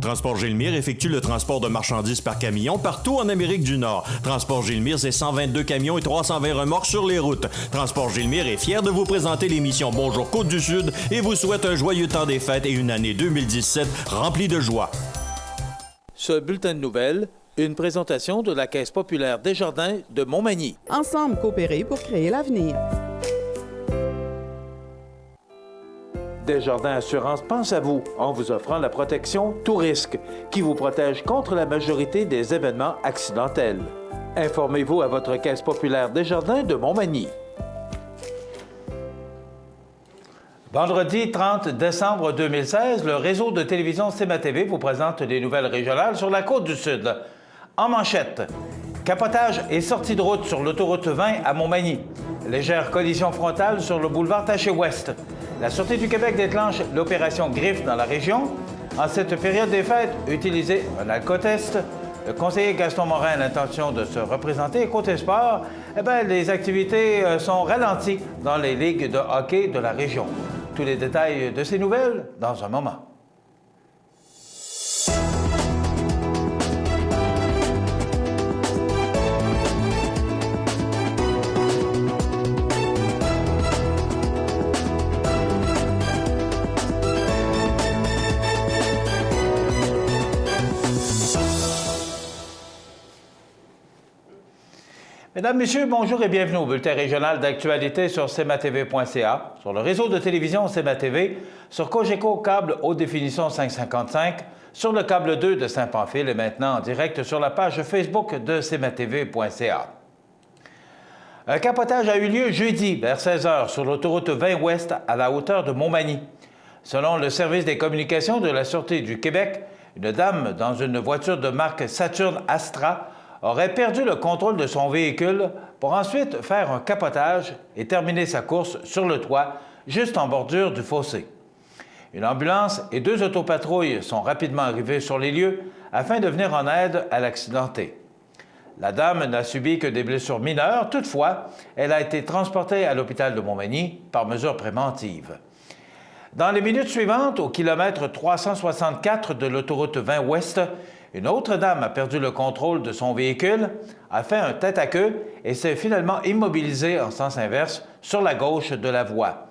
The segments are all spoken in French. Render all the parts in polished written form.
Transport Gilmire effectue le transport de marchandises par camion partout en Amérique du Nord. Transport Gilmire, c'est 122 camions et 320 remorques sur les routes. Transport Gilmire est fier de vous présenter l'émission Bonjour Côte-du-Sud et vous souhaite un joyeux temps des fêtes et une année 2017 remplie de joie. Ce bulletin de nouvelles, une présentation de la Caisse populaire Desjardins de Montmagny. Ensemble coopérer pour créer l'avenir. Desjardins Assurance pense à vous en vous offrant la protection Tout risque, qui vous protège contre la majorité des événements accidentels. Informez-vous à votre Caisse populaire Desjardins de Montmagny. Vendredi 30 décembre 2016, le réseau de télévision CMA-TV vous présente les nouvelles régionales sur la Côte-du-Sud. En manchette, capotage et sortie de route sur l'autoroute 20 à Montmagny. Légère collision frontale sur le boulevard Taché-Ouest. La Sûreté du Québec déclenche l'opération Griffe dans la région. En cette période des fêtes, utilisez un alcotest. Le conseiller Gaston Morin a l'intention de se représenter. Côté sport, les activités sont ralenties dans les ligues de hockey de la région. Tous les détails de ces nouvelles dans un moment. Mesdames, Messieurs, bonjour et bienvenue au bulletin régional d'actualité sur cmatv.ca, sur le réseau de télévision CMA-TV, sur Cogeco câble haute définition 555, sur le câble 2 de Saint-Pamphile et maintenant en direct sur la page Facebook de cmatv.ca. Un capotage a eu lieu jeudi vers 16h sur l'autoroute 20 Ouest à la hauteur de Montmagny. Selon le service des communications de la Sûreté du Québec, une dame dans une voiture de marque Saturn Astra aurait perdu le contrôle de son véhicule pour ensuite faire un capotage et terminer sa course sur le toit, juste en bordure du fossé. Une ambulance et 2 autopatrouilles sont rapidement arrivées sur les lieux afin de venir en aide à l'accidenté. La dame n'a subi que des blessures mineures, toutefois, elle a été transportée à l'hôpital de Montmagny par mesure préventive. Dans les minutes suivantes, au kilomètre 364 de l'autoroute 20 Ouest, une autre dame a perdu le contrôle de son véhicule, a fait un tête-à-queue et s'est finalement immobilisée en sens inverse sur la gauche de la voie.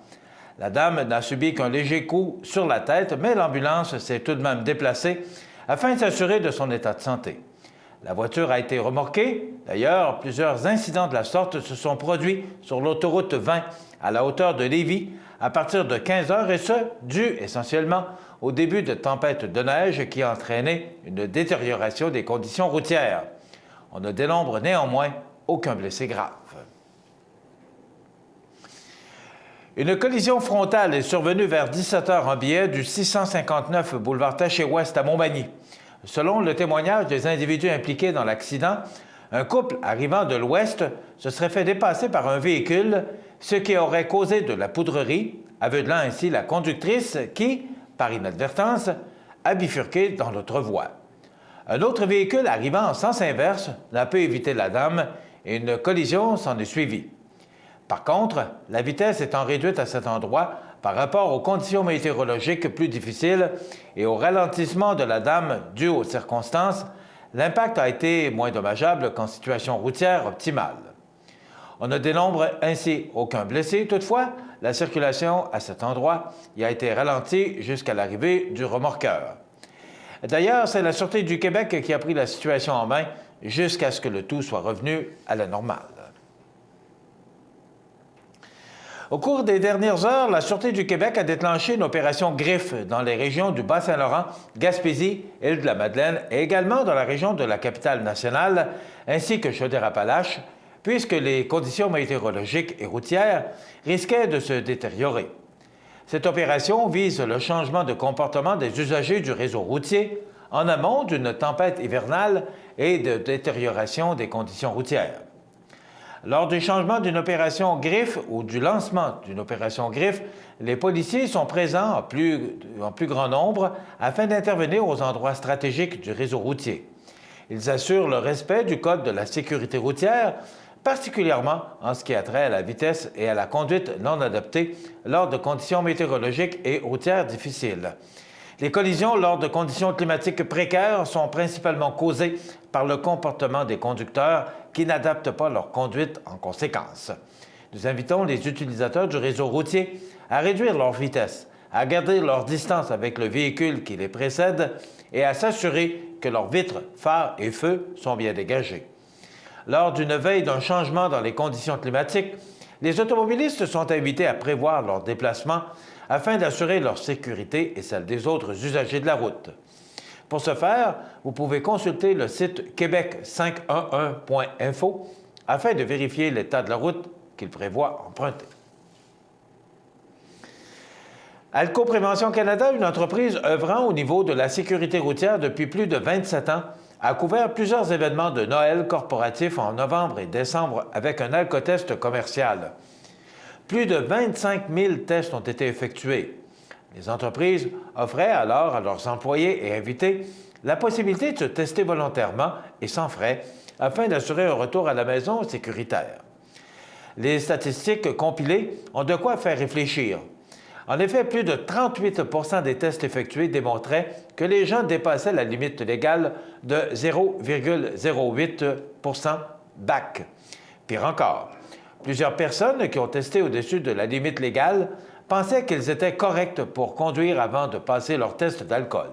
La dame n'a subi qu'un léger coup sur la tête, mais l'ambulance s'est tout de même déplacée afin de s'assurer de son état de santé. La voiture a été remorquée. D'ailleurs, plusieurs incidents de la sorte se sont produits sur l'autoroute 20 à la hauteur de Lévis à partir de 15 heures et ce, dû essentiellement au début de tempête de neige qui a entraîné une détérioration des conditions routières. On ne dénombre néanmoins aucun blessé grave. Une collision frontale est survenue vers 17h en biais du 659 boulevard Taché-Ouest à Montmagny. Selon le témoignage des individus impliqués dans l'accident, un couple arrivant de l'ouest se serait fait dépasser par un véhicule, ce qui aurait causé de la poudrerie, aveuglant ainsi la conductrice qui, par inadvertance, a bifurqué dans l'autre voie. Un autre véhicule arrivant en sens inverse n'a pu éviter la dame et une collision s'en est suivie. Par contre, la vitesse étant réduite à cet endroit par rapport aux conditions météorologiques plus difficiles et au ralentissement de la dame dû aux circonstances, l'impact a été moins dommageable qu'en situation routière optimale. On ne dénombre ainsi aucun blessé. Toutefois, la circulation à cet endroit y a été ralentie jusqu'à l'arrivée du remorqueur. D'ailleurs, c'est la Sûreté du Québec qui a pris la situation en main jusqu'à ce que le tout soit revenu à la normale. Au cours des dernières heures, la Sûreté du Québec a déclenché une opération Griffe dans les régions du Bas-Saint-Laurent, Gaspésie, Île-de-la-Madeleine et également dans la région de la Capitale-Nationale, ainsi que Chaudière-Appalaches, puisque les conditions météorologiques et routières risquaient de se détériorer. Cette opération vise le changement de comportement des usagers du réseau routier en amont d'une tempête hivernale et de détérioration des conditions routières. Lors du changement d'une opération Griffe ou du lancement d'une opération Griffe, les policiers sont présents en plus grand nombre afin d'intervenir aux endroits stratégiques du réseau routier. Ils assurent le respect du Code de la sécurité routière, particulièrement en ce qui a trait à la vitesse et à la conduite non adaptée lors de conditions météorologiques et routières difficiles. Les collisions lors de conditions climatiques précaires sont principalement causées par le comportement des conducteurs qui n'adaptent pas leur conduite en conséquence. Nous invitons les utilisateurs du réseau routier à réduire leur vitesse, à garder leur distance avec le véhicule qui les précède et à s'assurer que leurs vitres, phares et feux sont bien dégagés. Lors d'une veille d'un changement dans les conditions climatiques, les automobilistes sont invités à prévoir leurs déplacements afin d'assurer leur sécurité et celle des autres usagers de la route. Pour ce faire, vous pouvez consulter le site québec511.info afin de vérifier l'état de la route qu'il prévoit emprunter. Alco Prévention Canada, une entreprise œuvrant au niveau de la sécurité routière depuis plus de 27 ans, a couvert plusieurs événements de Noël corporatifs en novembre et décembre avec un alcotest commercial. Plus de 25 000 tests ont été effectués. Les entreprises offraient alors à leurs employés et invités la possibilité de se tester volontairement et sans frais afin d'assurer un retour à la maison sécuritaire. Les statistiques compilées ont de quoi faire réfléchir. En effet, plus de 38 % des tests effectués démontraient que les gens dépassaient la limite légale de 0,08 % BAC. Pire encore, plusieurs personnes qui ont testé au-dessus de la limite légale pensaient qu'ils étaient corrects pour conduire avant de passer leur test d'alcool.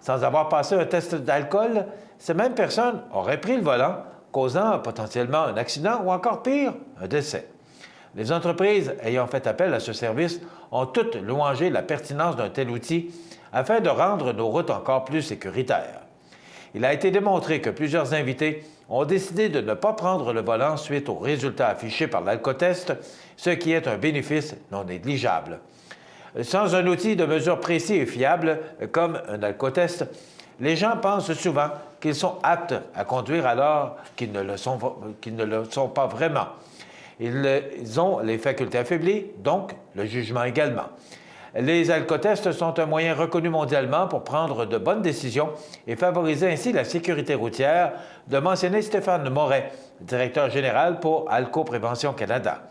Sans avoir passé un test d'alcool, ces mêmes personnes auraient pris le volant, causant potentiellement un accident ou encore pire, un décès. Les entreprises ayant fait appel à ce service ont toutes louangé la pertinence d'un tel outil afin de rendre nos routes encore plus sécuritaires. Il a été démontré que plusieurs invités ont décidé de ne pas prendre le volant suite aux résultats affichés par l'alcotest, ce qui est un bénéfice non négligeable. Sans un outil de mesure précis et fiable comme un alcotest, les gens pensent souvent qu'ils sont aptes à conduire alors qu'ils ne le sont pas vraiment. Ils ont les facultés affaiblies, donc le jugement également. Les alcotests sont un moyen reconnu mondialement pour prendre de bonnes décisions et favoriser ainsi la sécurité routière, de mentionner Stéphane Moret, directeur général pour Alco Prévention Canada.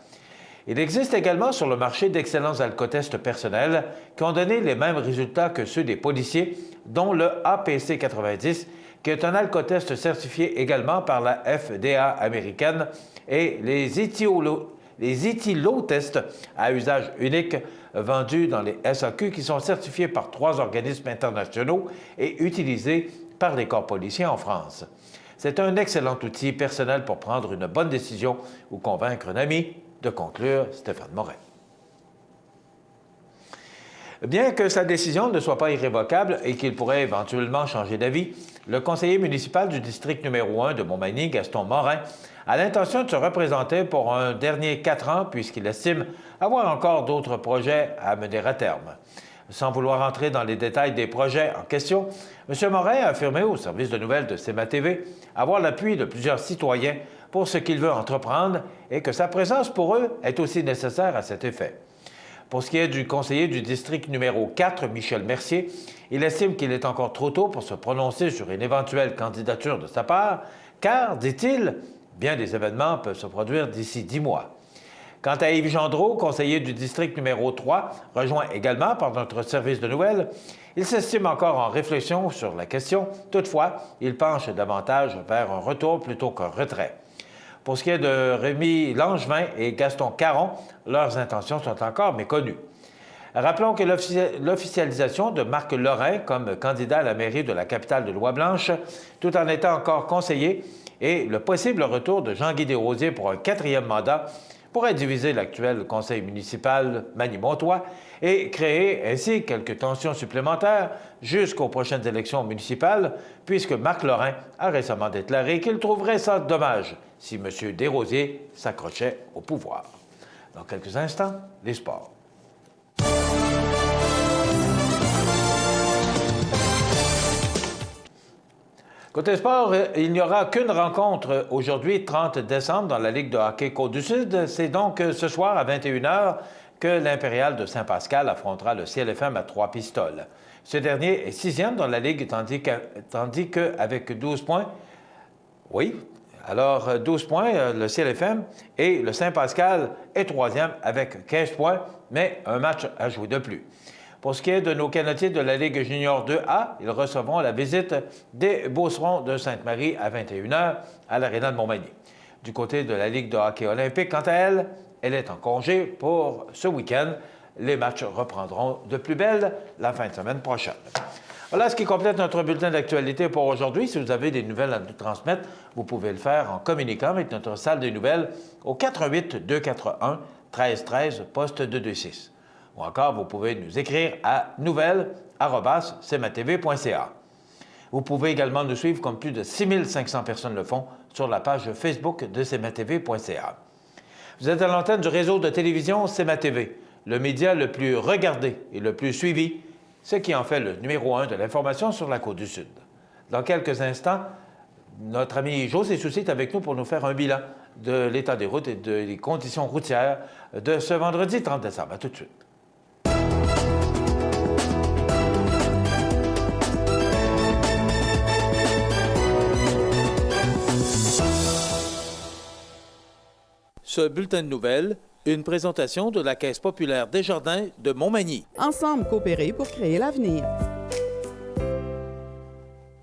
Il existe également sur le marché d'excellents alcotests personnels qui ont donné les mêmes résultats que ceux des policiers, dont le APC 90, qui est un alcotest certifié également par la FDA américaine, et les éthylotests à usage unique vendus dans les SAQ qui sont certifiés par 3 organismes internationaux et utilisés par les corps policiers en France. C'est un excellent outil personnel pour prendre une bonne décision ou convaincre un ami, de conclure Stéphane Moret. Bien que sa décision ne soit pas irrévocable et qu'il pourrait éventuellement changer d'avis, le conseiller municipal du district numéro 1 de Montmagny, Gaston Morin, a l'intention de se représenter pour un dernier 4 ans puisqu'il estime avoir encore d'autres projets à mener à terme. Sans vouloir entrer dans les détails des projets en question, M. Morin a affirmé au service de nouvelles de CEMA TV avoir l'appui de plusieurs citoyens pour ce qu'il veut entreprendre et que sa présence pour eux est aussi nécessaire à cet effet. Pour ce qui est du conseiller du district numéro 4, Michel Mercier, il estime qu'il est encore trop tôt pour se prononcer sur une éventuelle candidature de sa part, car, dit-il, bien des événements peuvent se produire d'ici 10 mois. Quant à Yves Gendreau, conseiller du district numéro 3, rejoint également par notre service de nouvelles, il s'estime encore en réflexion sur la question. Toutefois, il penche davantage vers un retour plutôt qu'un retrait. Pour ce qui est de Rémi Langevin et Gaston Caron, leurs intentions sont encore méconnues. Rappelons que l'officialisation de Marc Lorrain comme candidat à la mairie de la capitale de Lois-Blanches, tout en étant encore conseiller, et le possible retour de Jean-Guy Desrosiers pour un 4e mandat pourrait diviser l'actuel conseil municipal Magny-Montois et créer ainsi quelques tensions supplémentaires jusqu'aux prochaines élections municipales, puisque Marc Lorrain a récemment déclaré qu'il trouverait ça dommage si M. Desrosiers s'accrochait au pouvoir. Dans quelques instants, les sports. Côté sport, il n'y aura qu'une rencontre aujourd'hui, 30 décembre, dans la Ligue de hockey Côte-du-Sud. C'est donc ce soir à 21 h que l'Impérial de Saint-Pascal affrontera le CLFM à 3 pistoles. Ce dernier est 6e dans la Ligue, tandis qu'avec 12 points, oui, alors 12 points, le CLFM, et le Saint-Pascal est 3e avec 15 points, mais un match à jouer de plus. Pour ce qui est de nos canotiers de la Ligue junior 2A, ils recevront la visite des Beaucerons de Sainte-Marie à 21h à l'Aréna de Montmagny. Du côté de la Ligue de hockey olympique, quant à elle, elle est en congé pour ce week-end. Les matchs reprendront de plus belle la fin de semaine prochaine. Voilà ce qui complète notre bulletin d'actualité pour aujourd'hui. Si vous avez des nouvelles à nous transmettre, vous pouvez le faire en communiquant avec notre salle des nouvelles au 88-241 1313 poste 226. Ou encore, vous pouvez nous écrire à nouvelles@cmatv.ca. Vous pouvez également nous suivre comme plus de 6500 personnes le font sur la page Facebook de cmatv.ca. Vous êtes à l'antenne du réseau de télévision CMA-TV, le média le plus regardé et le plus suivi, ce qui en fait le numéro 1 de l'information sur la Côte-du-Sud. Dans quelques instants, notre ami José Soucy est avec nous pour nous faire un bilan de l'état des routes et des conditions routières de ce vendredi 30 décembre. À tout de suite. Ce bulletin de nouvelles, une présentation de la Caisse populaire Desjardins de Montmagny. Ensemble coopérer pour créer l'avenir.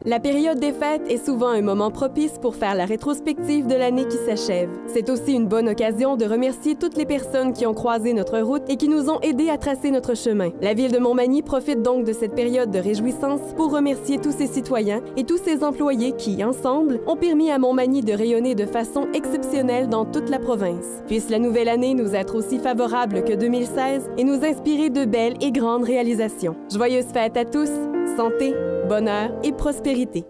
La période des fêtes est souvent un moment propice pour faire la rétrospective de l'année qui s'achève. C'est aussi une bonne occasion de remercier toutes les personnes qui ont croisé notre route et qui nous ont aidés à tracer notre chemin. La Ville de Montmagny profite donc de cette période de réjouissance pour remercier tous ses citoyens et tous ses employés qui, ensemble, ont permis à Montmagny de rayonner de façon exceptionnelle dans toute la province. Puisse la nouvelle année nous être aussi favorable que 2016 et nous inspirer de belles et grandes réalisations. Joyeuses fêtes à tous, santé, bonheur et prospérité.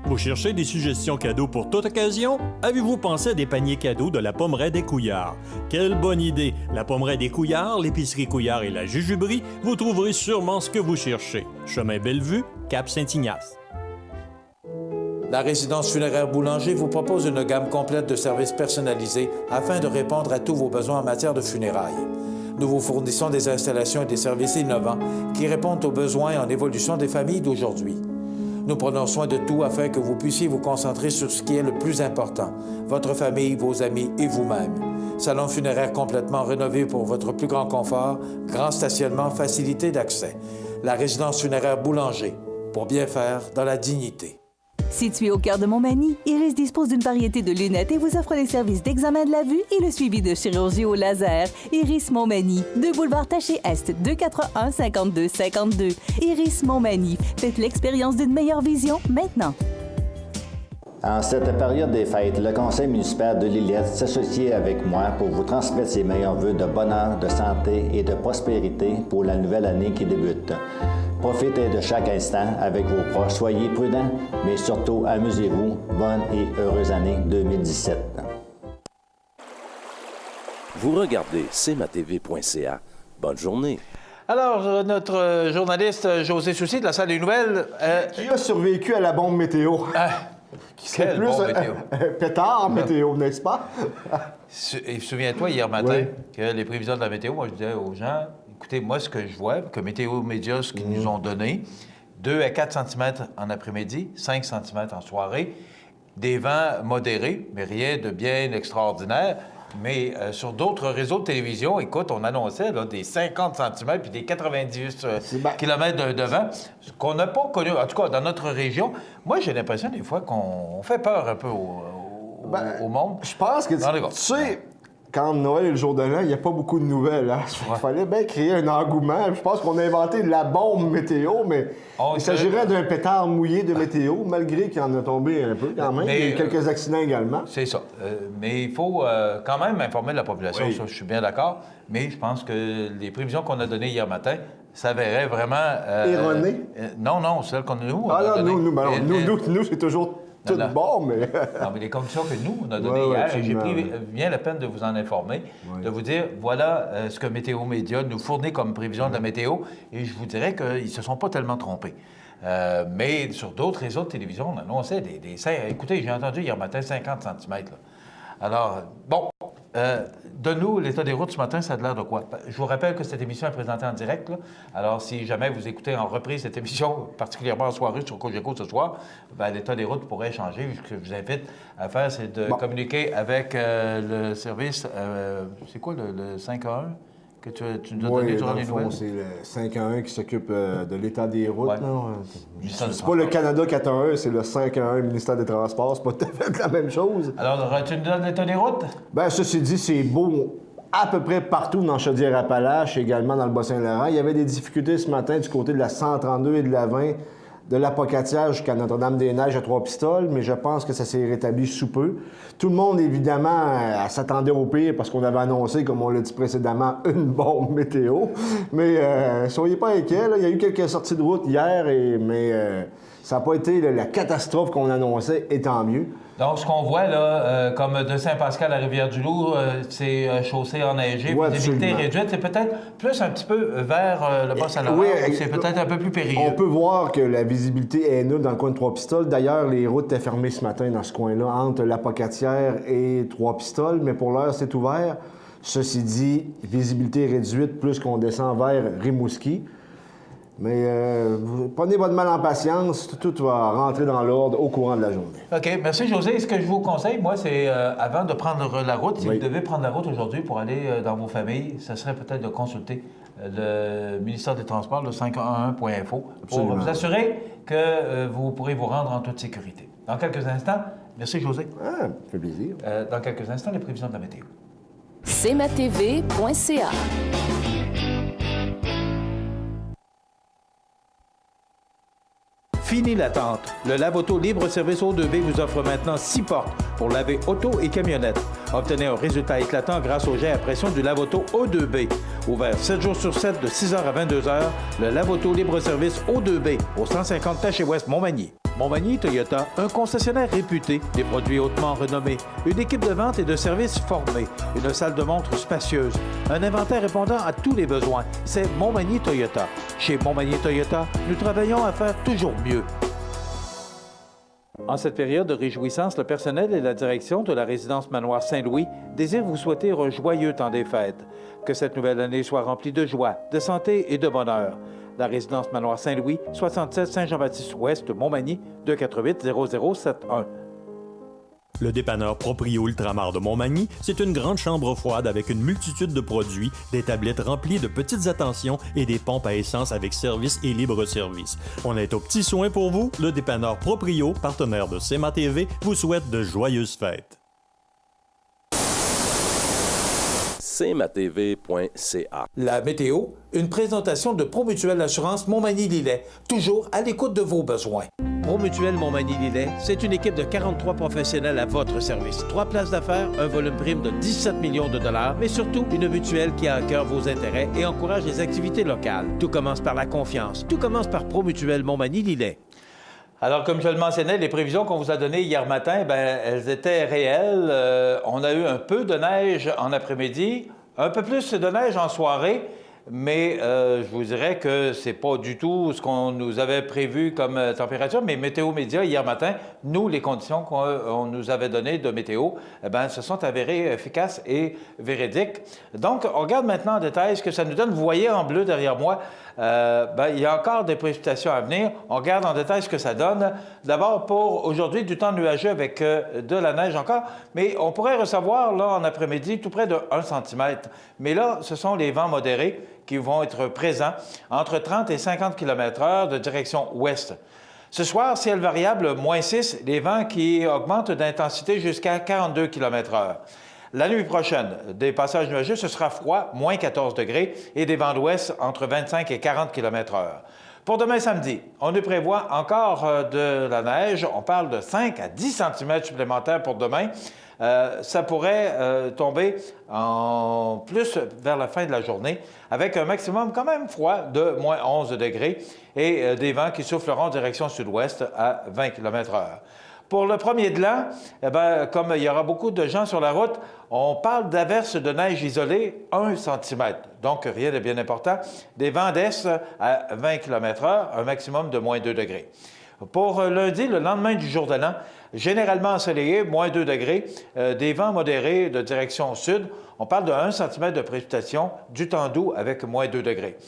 Vous cherchez des suggestions cadeaux pour toute occasion? Avez-vous pensé à des paniers cadeaux de la Pommeraie des Couillards? Quelle bonne idée! La Pommeraie des Couillards, l'épicerie Couillard et la Jujuberi, vous trouverez sûrement ce que vous cherchez. Chemin Bellevue, Cap Saint-Ignace. La résidence funéraire Boulanger vous propose une gamme complète de services personnalisés afin de répondre à tous vos besoins en matière de funérailles. Nous vous fournissons des installations et des services innovants qui répondent aux besoins en évolution des familles d'aujourd'hui. Nous prenons soin de tout afin que vous puissiez vous concentrer sur ce qui est le plus important, votre famille, vos amis et vous-même. Salon funéraire complètement rénové pour votre plus grand confort, grand stationnement, facilité d'accès. La résidence funéraire Boulanger, pour bien faire dans la dignité. Situé au cœur de Montmagny, Iris dispose d'une variété de lunettes et vous offre les services d'examen de la vue et le suivi de chirurgie au laser. Iris Montmagny, 2 boulevard Taché-Est, 241-5252. Iris Montmagny, faites l'expérience d'une meilleure vision maintenant. En cette période des fêtes, le conseil municipal de Lillette s'associe avec moi pour vous transmettre ses meilleurs vœux de bonheur, de santé et de prospérité pour la nouvelle année qui débute. Profitez de chaque instant avec vos proches, soyez prudents, mais surtout amusez-vous. Bonne et heureuse année 2017. Vous regardez cmatv.ca. Bonne journée. Alors, notre journaliste José Soucy de la salle des nouvelles... Qui a survécu à la bombe météo? C'est plus un pétard météo, n'est-ce pas? Et souviens-toi, hier matin, que les prévisions de la météo, moi, je disais aux gens, écoutez, moi, ce que je vois, que Météo Média, ce qu'ils nous ont donné, 2 à 4 cm en après-midi, 5 cm en soirée, des vents modérés, mais rien de bien extraordinaire. Mais sur d'autres réseaux de télévision, écoute, on annonçait là, des 50 cm puis des 90 km de vent, ce qu'on n'a pas connu, en tout cas dans notre région. Moi, j'ai l'impression des fois qu'on fait peur un peu au monde. Je pense que, tu sais, quand Noël est le jour de l'an, il n'y a pas beaucoup de nouvelles. Hein? Il fallait bien créer un engouement. Je pense qu'on a inventé la bombe météo, mais il s'agirait d'un pétard mouillé de météo, malgré qu'il en a tombé un peu quand même. Il y a eu quelques accidents également. C'est ça. Mais il faut quand même informer la population, ça, je suis bien d'accord. Mais je pense que les prévisions qu'on a données hier matin s'avéraient vraiment... Erronées? Non, celles qu'on nous a données. Nous, c'est toujours... Bon, mais... non, mais les conditions que nous, on a données hier, et j'ai pris bien la peine de vous en informer, de vous dire, voilà ce que Météo Média nous fournit comme prévision de la météo, et je vous dirais qu'ils ne se sont pas tellement trompés. Mais sur d'autres réseaux de télévision, on annonçait écoutez, j'ai entendu hier matin 50 cm. Là. Alors, bon, donne-nous l'état des routes ce matin, ça a l'air de quoi? Je vous rappelle que cette émission est présentée en direct. Là. Alors, si jamais vous écoutez en reprise cette émission, particulièrement en soirée sur Cogeco ce soir, bien, l'état des routes pourrait changer. Ce que je vous invite à faire, c'est de communiquer avec le service, c'est quoi le 511? que tu nous as donné durant les nouvelles? C'est le 511 qui s'occupe de l'état des routes. Ouais. C'est pas le Canada 411, c'est le 511 ministère des Transports. C'est pas tout à fait la même chose. Alors, tu nous donnes l'état des routes? Bien, ceci dit, c'est beau à peu près partout dans Chaudière-Appalaches, également dans le Bas-Saint-Laurent. Il y avait des difficultés ce matin du côté de la 132 et de la 20, de l'Apocatière jusqu'à Notre-Dame-des-Neiges à Trois-Pistoles, mais je pense que ça s'est rétabli sous peu. Tout le monde, évidemment, s'attendait au pire parce qu'on avait annoncé, comme on l'a dit précédemment, une bombe météo. Mais soyez pas inquiets, là. Il y a eu quelques sorties de route hier, mais ça n'a pas été la catastrophe qu'on annonçait, et tant mieux. Donc, ce qu'on voit, là, comme de Saint-Pascal à Rivière-du-Loup, c'est chaussée enneigée, visibilité réduite. C'est peut-être plus un petit peu vers le Bas-Saint-Laurent, c'est peut-être un peu plus périlleux. On peut voir que la visibilité est nulle dans le coin de Trois-Pistoles. D'ailleurs, les routes étaient fermées ce matin dans ce coin-là, entre l'Apocatière et Trois-Pistoles, mais pour l'heure, c'est ouvert. Ceci dit, visibilité réduite plus qu'on descend vers Rimouski. Mais prenez votre mal en patience, tout va rentrer dans l'ordre au courant de la journée. OK. Merci, José. Ce que je vous conseille, moi, c'est avant de prendre la route, si vous devez prendre la route aujourd'hui pour aller dans vos familles, ce serait peut-être de consulter le ministère des Transports, le 511.info, pour vous assurer que vous pourrez vous rendre en toute sécurité. Dans quelques instants, merci, José. Ah, ça fait plaisir. Dans quelques instants, les prévisions de la météo. cmatv.ca. Fini l'attente. Le lave-auto libre-service O2B vous offre maintenant 6 portes pour laver auto et camionnette. Obtenez un résultat éclatant grâce au jet à pression du lave-auto O2B. Ouvert 7 jours sur 7 de 6h à 22h, le lave-auto libre-service O2B au 150 Taché Ouest Montmagny. Montmagny Toyota, un concessionnaire réputé, des produits hautement renommés, une équipe de vente et de services formée, une salle de montre spacieuse, un inventaire répondant à tous les besoins. C'est Montmagny Toyota. Chez Montmagny Toyota, nous travaillons à faire toujours mieux. En cette période de réjouissance, le personnel et la direction de la résidence Manoir Saint-Louis désirent vous souhaiter un joyeux temps des fêtes. Que cette nouvelle année soit remplie de joie, de santé et de bonheur. La résidence Manoir Saint-Louis, 67 Saint-Jean-Baptiste-Ouest, Montmagny, 248-0071. Le dépanneur Proprio Ultramar de Montmagny, c'est une grande chambre froide avec une multitude de produits, des tablettes remplies de petites attentions et des pompes à essence avec service et libre-service. On est aux petits soins pour vous. Le dépanneur Proprio, partenaire de CMA-TV, vous souhaite de joyeuses fêtes. cmatv.ca. La météo, une présentation de Promutuelle Assurance Montmagny-Lillet, toujours à l'écoute de vos besoins. Promutuelle Montmagny-Lillet, c'est une équipe de 43 professionnels à votre service. 3 places d'affaires, un volume prime de 17 millions de dollars, mais surtout une mutuelle qui a à cœur vos intérêts et encourage les activités locales. Tout commence par la confiance. Tout commence par Promutuelle Montmagny-Lillet. Alors, comme je le mentionnais, les prévisions qu'on vous a données hier matin, elles étaient réelles. On a eu un peu de neige en après-midi, un peu plus de neige en soirée, mais je vous dirais que c'est pas du tout ce qu'on nous avait prévu comme température. Mais Météo Média, hier matin, nous, les conditions qu'on nous avait données de météo, se sont avérées efficaces et véridiques. Donc, on regarde maintenant en détail ce que ça nous donne. Vous voyez en bleu derrière moi, il y a encore des précipitations à venir. On regarde en détail ce que ça donne. D'abord, pour aujourd'hui, du temps nuageux avec de la neige encore, mais on pourrait recevoir, là, en après-midi, tout près de 1 cm. Mais là, ce sont les vents modérés qui vont être présents entre 30 et 50 km/h de direction ouest. Ce soir, ciel variable, -6, les vents qui augmentent d'intensité jusqu'à 42 km/h. La nuit prochaine, des passages nuageux, ce sera froid, -14 degrés, et des vents d'ouest entre 25 et 40 km/h. Pour demain samedi, on nous prévoit encore de la neige. On parle de 5 à 10 cm supplémentaires pour demain. Ça pourrait tomber en plus vers la fin de la journée, avec un maximum quand même froid de -11 degrés et des vents qui souffleront en direction sud-ouest à 20 km/h. Pour le premier de l'an, comme il y aura beaucoup de gens sur la route, on parle d'averses de neige isolées 1 cm. Donc, rien de bien important. Des vents d'est à 20 km/h, un maximum de -2 degrés. Pour lundi, le lendemain du jour de l'an, généralement ensoleillé, -2 degrés, des vents modérés de direction sud. On parle de 1 cm de précipitation, du temps doux avec -2 degrés.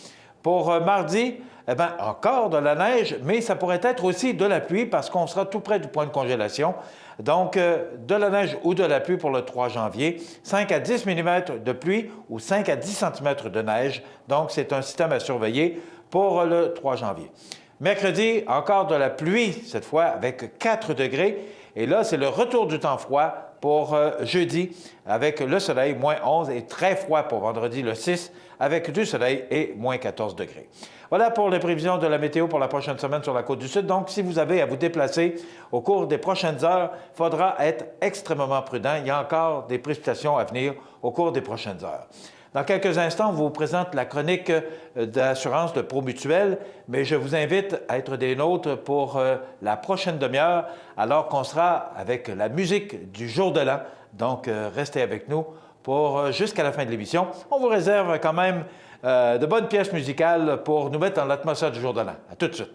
Pour mardi, eh bien, encore de la neige, mais ça pourrait être aussi de la pluie parce qu'on sera tout près du point de congélation. Donc, de la neige ou de la pluie pour le 3 janvier, 5 à 10 mm de pluie ou 5 à 10 cm de neige. Donc, c'est un système à surveiller pour le 3 janvier. Mercredi, encore de la pluie, cette fois avec 4 degrés. Et là, c'est le retour du temps froid pour jeudi avec le soleil, moins 11, et très froid pour vendredi, le 6, avec du soleil et moins 14 degrés. Voilà pour les prévisions de la météo pour la prochaine semaine sur la Côte-du-Sud. Donc, si vous avez à vous déplacer au cours des prochaines heures, il faudra être extrêmement prudent. Il y a encore des précipitations à venir au cours des prochaines heures. Dans quelques instants, on vous présente la chronique d'assurance de ProMutuelle, mais je vous invite à être des nôtres pour la prochaine demi-heure, alors qu'on sera avec la musique du jour de l'an. Donc, restez avec nous pour jusqu'à la fin de l'émission. On vous réserve quand même de bonnes pièces musicales pour nous mettre dans l'atmosphère du jour de l'an. À tout de suite.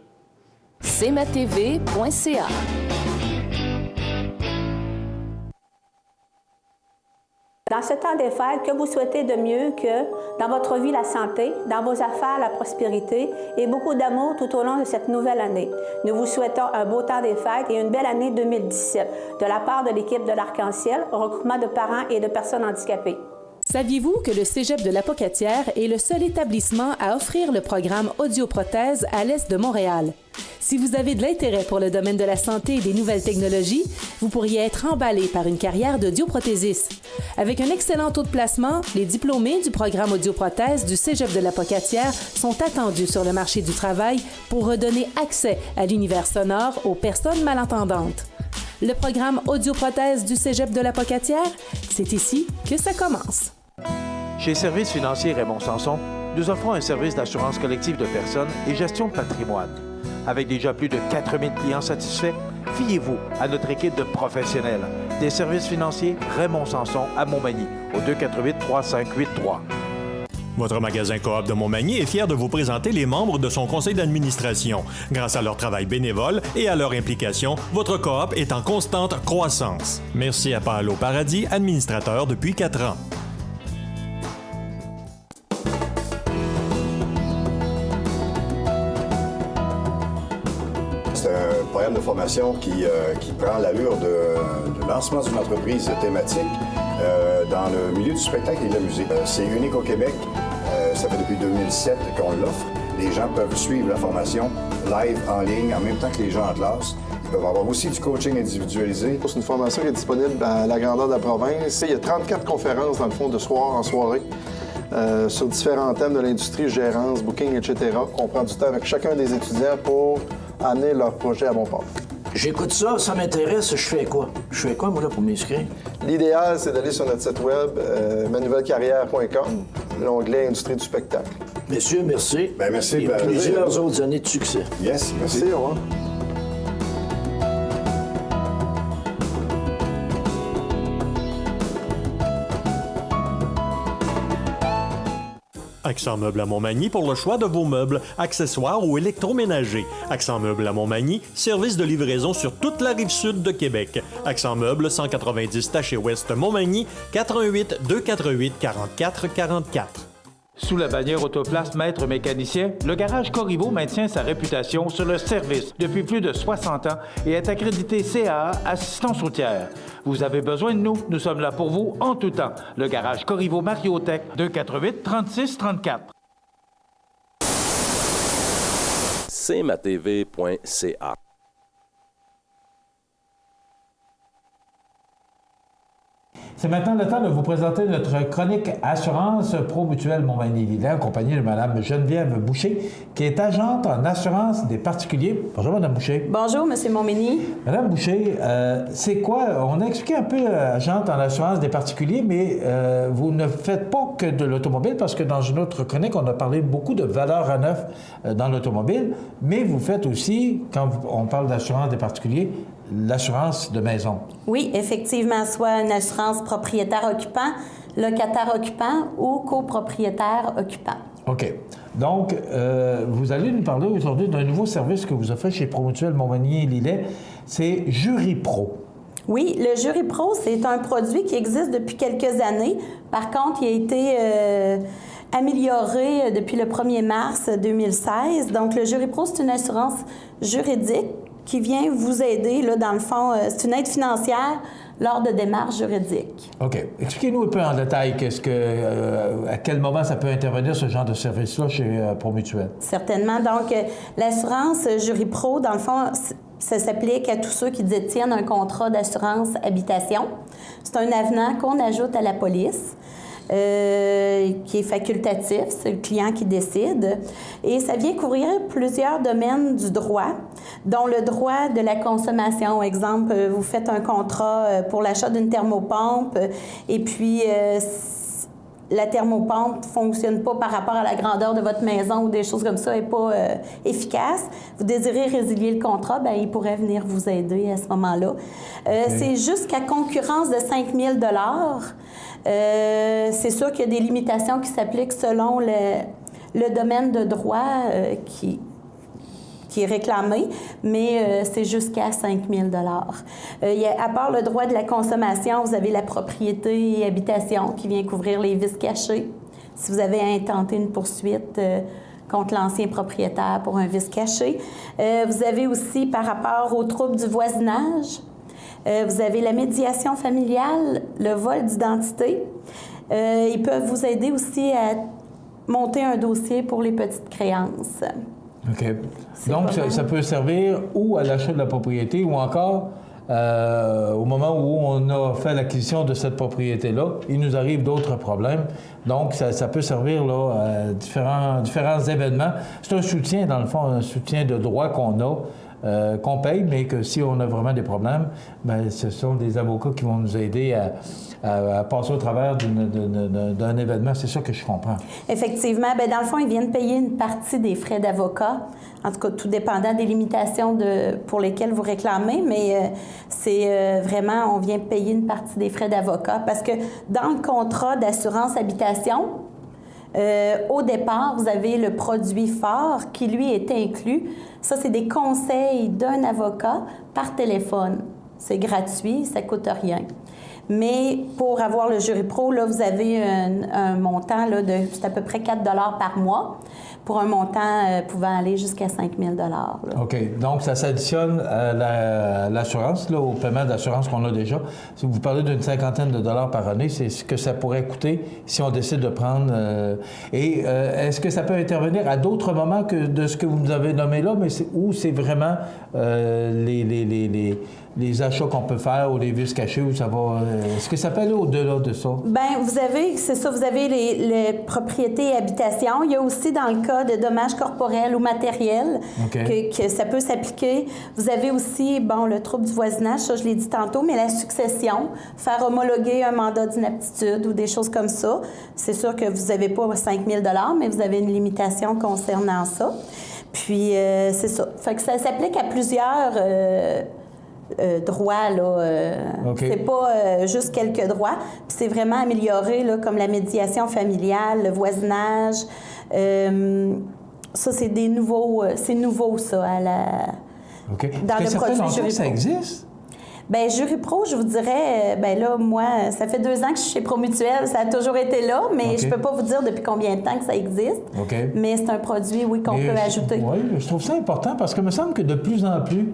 cmatv.ca. Dans ce temps des fêtes, que vous souhaitez de mieux que dans votre vie la santé, dans vos affaires la prospérité et beaucoup d'amour tout au long de cette nouvelle année. Nous vous souhaitons un beau temps des fêtes et une belle année 2017 de la part de l'équipe de l'Arc-en-Ciel, regroupement de parents et de personnes handicapées. Saviez-vous que le Cégep de la Pocatière est le seul établissement à offrir le programme Audioprothèse à l'est de Montréal? Si vous avez de l'intérêt pour le domaine de la santé et des nouvelles technologies, vous pourriez être emballé par une carrière d'audioprothésiste. Avec un excellent taux de placement, les diplômés du programme Audioprothèse du Cégep de la Pocatière sont attendus sur le marché du travail pour redonner accès à l'univers sonore aux personnes malentendantes. Le programme Audioprothèse du Cégep de la Pocatière, c'est ici que ça commence. Chez Services financiers Raymond Sanson, nous offrons un service d'assurance collective de personnes et gestion de patrimoine. Avec déjà plus de 4000 clients satisfaits, fiez-vous à notre équipe de professionnels. Des services financiers Raymond Sanson à Montmagny, au 248-3583. Votre magasin Coop de Montmagny est fier de vous présenter les membres de son conseil d'administration. Grâce à leur travail bénévole et à leur implication, votre Coop est en constante croissance. Merci à Paolo Paradis, administrateur depuis 4 ans. C'est un programme de formation qui prend l'allure de lancement d'une entreprise thématique dans le milieu du spectacle et de la musique. C'est unique au Québec. Ça fait depuis 2007 qu'on l'offre. Les gens peuvent suivre la formation live en ligne en même temps que les gens en classe. Ils peuvent avoir aussi du coaching individualisé. C'est une formation qui est disponible à la grandeur de la province. Il y a 34 conférences, dans le fond, de soir en soirée. Sur différents thèmes de l'industrie, gérance, booking, etc. On prend du temps avec chacun des étudiants pour amener leur projet à bon port. J'écoute ça, ça m'intéresse, je fais quoi? Je fais quoi, moi, là, pour m'inscrire? L'idéal, c'est d'aller sur notre site web, manouvellecarrière.com, l'onglet Industrie du spectacle. Messieurs, merci. Bien, merci. Et plusieurs autres années de succès. Yes, merci. Merci, au revoir. Accent Meubles à Montmagny pour le choix de vos meubles, accessoires ou électroménagers. Accent Meubles à Montmagny, service de livraison sur toute la rive sud de Québec. Accent Meubles, 190 Taché-Ouest Montmagny, 88 248 44 44. Sous la bannière Autoplace Maître Mécanicien, le garage Corriveau maintient sa réputation sur le service depuis plus de 60 ans et est accrédité CAA Assistance routière. Vous avez besoin de nous, nous sommes là pour vous en tout temps. Le garage Corriveau Mariotech, 248 36 34. cmatv.ca. C'est maintenant le temps de vous présenter notre chronique Assurance ProMutuelle Montmagny-Lillet en compagnie de Mme Geneviève Boucher, qui est agente en assurance des particuliers. Bonjour, Mme Boucher. Bonjour, M. Montmagny. Mme Boucher, c'est quoi? On a expliqué un peu agente en assurance des particuliers, mais vous ne faites pas que de l'automobile, parce que dans une autre chronique, on a parlé beaucoup de valeurs à neuf dans l'automobile, mais vous faites aussi, quand on parle d'assurance des particuliers, l'assurance de maison. Oui, effectivement, soit une assurance propriétaire-occupant, locataire-occupant ou copropriétaire-occupant. OK. Donc, vous allez nous parler aujourd'hui d'un nouveau service que vous offrez chez ProMutuelle Montmagny-Lillet, c'est Jury Pro. Oui, le Jury Pro, c'est un produit qui existe depuis quelques années. Par contre, il a été améliorée depuis le 1er mars 2016. Donc, le Jury Pro, c'est une assurance juridique qui vient vous aider, là, dans le fond, c'est une aide financière lors de démarches juridiques. OK. Expliquez-nous un peu en détail à quel moment ça peut intervenir, ce genre de service-là chez ProMutuel. Certainement. Donc, l'assurance Jury Pro, dans le fond, ça s'applique à tous ceux qui détiennent un contrat d'assurance habitation. C'est un avenant qu'on ajoute à la police. Qui est facultatif, c'est le client qui décide. Et ça vient couvrir plusieurs domaines du droit, dont le droit de la consommation. Exemple, vous faites un contrat pour l'achat d'une thermopompe et puis la thermopompe ne fonctionne pas par rapport à la grandeur de votre maison ou des choses comme ça, n'est pas efficace. Vous désirez résilier le contrat, bien, il pourrait venir vous aider à ce moment-là. C'est jusqu'à concurrence de 5 000 $. C'est sûr qu'il y a des limitations qui s'appliquent selon le domaine de droit qui est réclamé, mais c'est jusqu'à 5 000 $. À part le droit de la consommation, vous avez la propriété et habitation qui vient couvrir les vices cachés. Si vous avez intenté une poursuite contre l'ancien propriétaire pour un vice caché. Vous avez aussi, par rapport aux troubles du voisinage, vous avez la médiation familiale, le vol d'identité. Ils peuvent vous aider aussi à monter un dossier pour les petites créances. OK. Donc, ça peut servir ou à l'achat de la propriété ou encore au moment où on a fait l'acquisition de cette propriété-là, il nous arrive d'autres problèmes. Donc, ça peut servir là, à différents événements. C'est un soutien, dans le fond, un soutien de droit qu'on a. Qu'on paye, mais que si on a vraiment des problèmes, bien, ce sont des avocats qui vont nous aider à passer au travers d'un événement. C'est ça que je comprends. Effectivement. Bien, dans le fond, ils viennent payer une partie des frais d'avocat, en tout cas, tout dépendant des limitations pour lesquelles vous réclamez, mais c'est vraiment, on vient payer une partie des frais d'avocat parce que dans le contrat d'assurance habitation, au départ, vous avez le produit phare qui, lui, est inclus. Ça, c'est des conseils d'un avocat par téléphone. C'est gratuit, ça ne coûte rien. Mais pour avoir le Jury Pro, là, vous avez un montant là, c'est à peu près 4 $ par mois, pour un montant pouvant aller jusqu'à 5 000 $. Là. OK. Donc, ça s'additionne à l'assurance, au paiement d'assurance qu'on a déjà. Si vous parlez d'une cinquantaine de dollars par année, c'est ce que ça pourrait coûter si on décide de prendre. Est-ce que ça peut intervenir à d'autres moments que de ce que vous nous avez nommé là, mais où c'est vraiment les achats qu'on peut faire ou les vices cachés, où ça va... Est-ce que ça peut aller au-delà de ça? Bien, vous avez les propriétés et habitations. Il y a aussi, dans le cas de dommages corporels ou matériels, que ça peut s'appliquer. Vous avez aussi, le trouble du voisinage, ça, je l'ai dit tantôt, mais la succession, faire homologuer un mandat d'inaptitude ou des choses comme ça. C'est sûr que vous n'avez pas 5 000 $, mais vous avez une limitation concernant ça. Puis, c'est ça. Fait que ça s'applique à plusieurs... droits, là. C'est pas juste quelques droits. Puis c'est vraiment amélioré, là, comme la médiation familiale, le voisinage. Ça, c'est des nouveaux... c'est nouveau, ça, dans le produit Jury Pro. Ça existe? Bien, Jury Pro, je vous dirais, là, moi, ça fait 2 ans que je suis chez ProMutuel. Ça a toujours été là, mais je peux pas vous dire depuis combien de temps que ça existe. Mais c'est un produit, oui, qu'on peut ajouter. Oui, je trouve ça important parce que me semble que de plus en plus,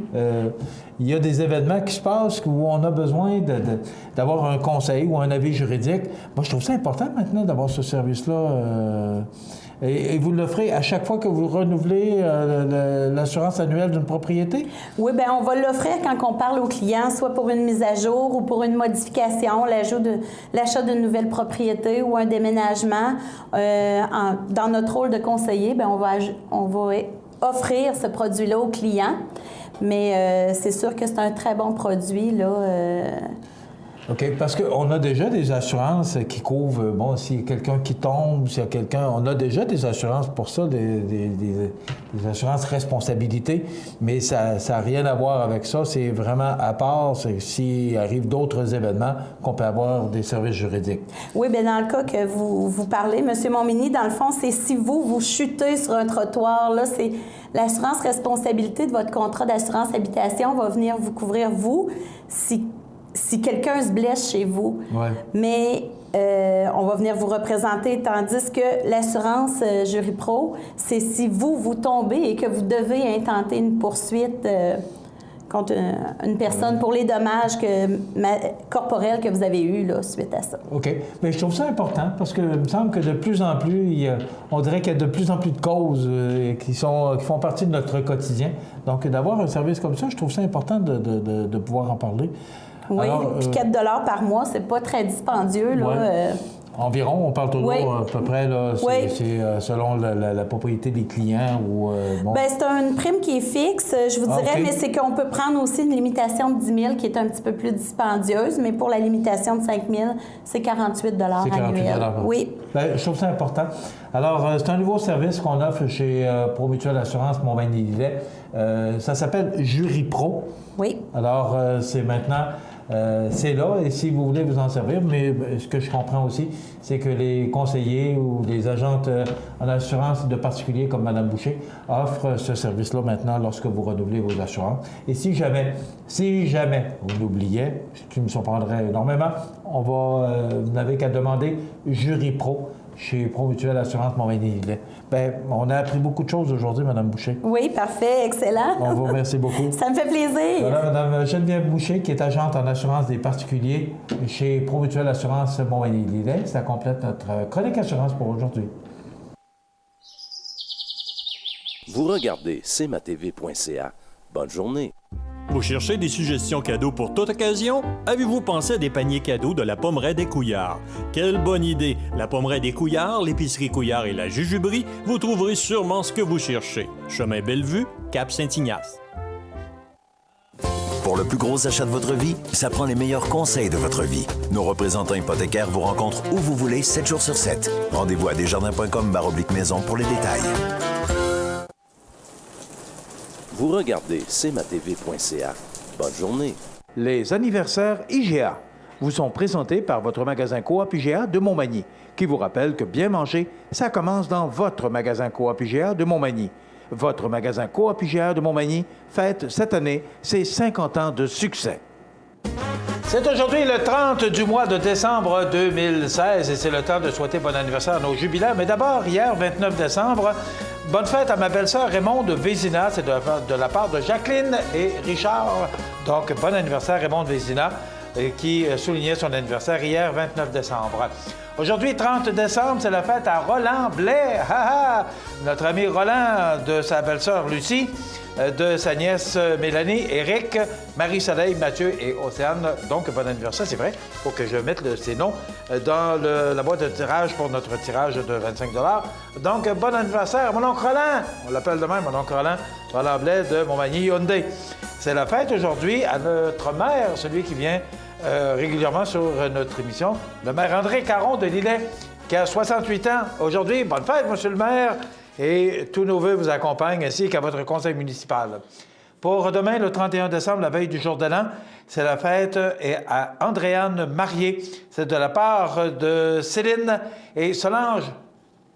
il y a des événements qui se passent où on a besoin d'avoir un conseil ou un avis juridique. Moi, je trouve ça important maintenant d'avoir ce service-là. Et vous l'offrez à chaque fois que vous renouvelez l'assurance annuelle d'une propriété? Oui, bien, on va l'offrir quand on parle aux clients, soit pour une mise à jour ou pour une modification, l'achat d'une nouvelle propriété ou un déménagement. Dans notre rôle de conseiller, bien, on va offrir ce produit-là aux clients. Mais c'est sûr que c'est un très bon produit, là. OK, parce qu'on a déjà des assurances qui couvrent, s'il y a quelqu'un qui tombe, s'il y a quelqu'un... On a déjà des assurances pour ça, des assurances responsabilité, mais ça n'a rien à voir avec ça. C'est vraiment à part, s'il arrive d'autres événements, qu'on peut avoir des services juridiques. Oui, bien dans le cas que vous parlez, M. Montminy, dans le fond, c'est si vous chutez sur un trottoir, là, c'est l'assurance responsabilité de votre contrat d'assurance habitation va venir vous couvrir, vous, si si quelqu'un se blesse chez vous, mais on va venir vous représenter, tandis que l'assurance Jury Pro, c'est si vous tombez et que vous devez intenter une poursuite contre une personne pour les dommages corporels que vous avez eus là, suite à ça. OK. Mais je trouve ça important parce que il me semble que de plus en plus, on dirait qu'il y a de plus en plus de causes qui font partie de notre quotidien. Donc, d'avoir un service comme ça, je trouve ça important de pouvoir en parler. Oui, puis 4 par mois, c'est pas très dispendieux, là. Environ, on parle toujours à peu près, là, c'est selon la propriété des clients ou... bon. Bien, c'est une prime qui est fixe, je vous dirais, mais c'est qu'on peut prendre aussi une limitation de 10 000 qui est un petit peu plus dispendieuse, mais pour la limitation de 5 000, c'est 48 annuel. Oui. Bien, je trouve ça important. Alors, c'est un nouveau service qu'on offre chez Promutuelle Assurance Montmagny-Lillet. Ça s'appelle Jury Pro. Oui. Alors, c'est maintenant... c'est là, et si vous voulez vous en servir, mais ce que je comprends aussi, c'est que les conseillers ou les agentes en assurance de particuliers comme Mme Boucher offrent ce service-là maintenant lorsque vous renouvelez vos assurances. Et si jamais vous l'oubliez, ce qui me surprendrait énormément, vous n'avez qu'à demander Jury Pro chez Promutuelle Assurance Montmagny-Lillet. Bien, on a appris beaucoup de choses aujourd'hui, Mme Boucher. Oui, parfait, excellent. On vous remercie beaucoup. Ça me fait plaisir. Voilà, Mme Geneviève Boucher, qui est agente en assurance des particuliers chez Promutuelle Assurance Montmagny-Lillet. Ça complète notre chronique assurance pour aujourd'hui. Vous regardez cmatv.ca. Bonne journée. Vous cherchez des suggestions cadeaux pour toute occasion? Avez-vous pensé à des paniers cadeaux de la Pommeraie des Couillards? Quelle bonne idée! La Pommeraie des Couillards, l'épicerie Couillard et la Jujuberi, vous trouverez sûrement ce que vous cherchez. Chemin Bellevue, Cap Saint-Ignace. Pour le plus gros achat de votre vie, ça prend les meilleurs conseils de votre vie. Nos représentants hypothécaires vous rencontrent où vous voulez, 7 jours sur 7. Rendez-vous à desjardins.com/maison pour les détails. Vous regardez cmatv.ca. Bonne journée. Les anniversaires IGA vous sont présentés par votre magasin Coop IGA de Montmagny, qui vous rappelle que bien manger, ça commence dans votre magasin Coop IGA de Montmagny. Votre magasin Coop IGA de Montmagny fête cette année ses 50 ans de succès. C'est aujourd'hui le 30 du mois de décembre 2016 et c'est le temps de souhaiter bon anniversaire à nos jubilaires. Mais d'abord, hier, 29 décembre, bonne fête à ma belle-sœur Raymonde Vézina. C'est de la part de Jacqueline et Richard. Donc, bon anniversaire Raymonde Vézina qui soulignait son anniversaire hier, 29 décembre. Aujourd'hui, 30 décembre, c'est la fête à Roland Blais. Notre ami Roland, de sa belle-sœur Lucie, de sa nièce Mélanie, Éric, Marie-Soleil, Mathieu et Océane. Donc, bon anniversaire, c'est vrai. Il faut que je mette ces noms dans la boîte de tirage pour notre tirage de 25 $. Donc, bon anniversaire à mon oncle Roland. On l'appelle de même, mon oncle Roland Blais de Montmagny Hyundai. C'est la fête aujourd'hui à notre maire, celui qui vient régulièrement sur notre émission, le maire André Caron de Lillet, qui a 68 ans aujourd'hui. Bonne fête, monsieur le maire! Et tous nos vœux vous accompagnent, ainsi qu'à votre conseil municipal. Pour demain, le 31 décembre, la veille du jour de l'an, c'est la fête à Andréane Marié. C'est de la part de Céline et Solange,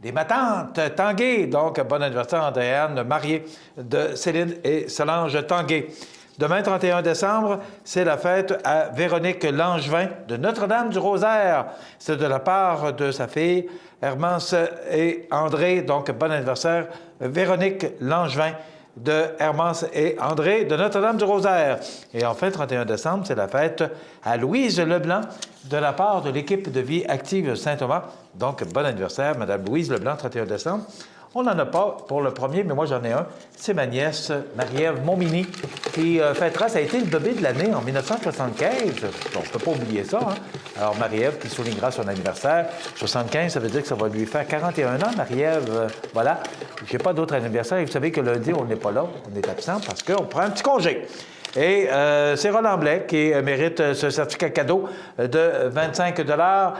des matantes Tanguay. Donc, bon anniversaire Andréane Marié de Céline et Solange Tanguay. Demain, 31 décembre, c'est la fête à Véronique Langevin de Notre-Dame-du-Rosaire. C'est de la part de sa fille, Hermance et André. Donc, bon anniversaire, Véronique Langevin de Hermance et André de Notre-Dame-du-Rosaire. Et enfin, 31 décembre, c'est la fête à Louise Leblanc de la part de l'équipe de vie active Saint-Thomas. Donc, bon anniversaire, Mme Louise Leblanc, 31 décembre. On n'en a pas pour le premier, mais moi, j'en ai un. C'est ma nièce, Marie-Ève Montmini, qui fêtera, ça a été le bébé de l'année en 1975. On ne peut pas oublier ça, hein? Alors, Marie-Ève qui soulignera son anniversaire. 75, ça veut dire que ça va lui faire 41 ans, Marie-Ève. Voilà. Je n'ai pas d'autre anniversaire. Et vous savez que lundi, on n'est pas là. On est absent parce qu'on prend un petit congé. Et c'est Roland Blais qui mérite ce certificat cadeau de 25 $.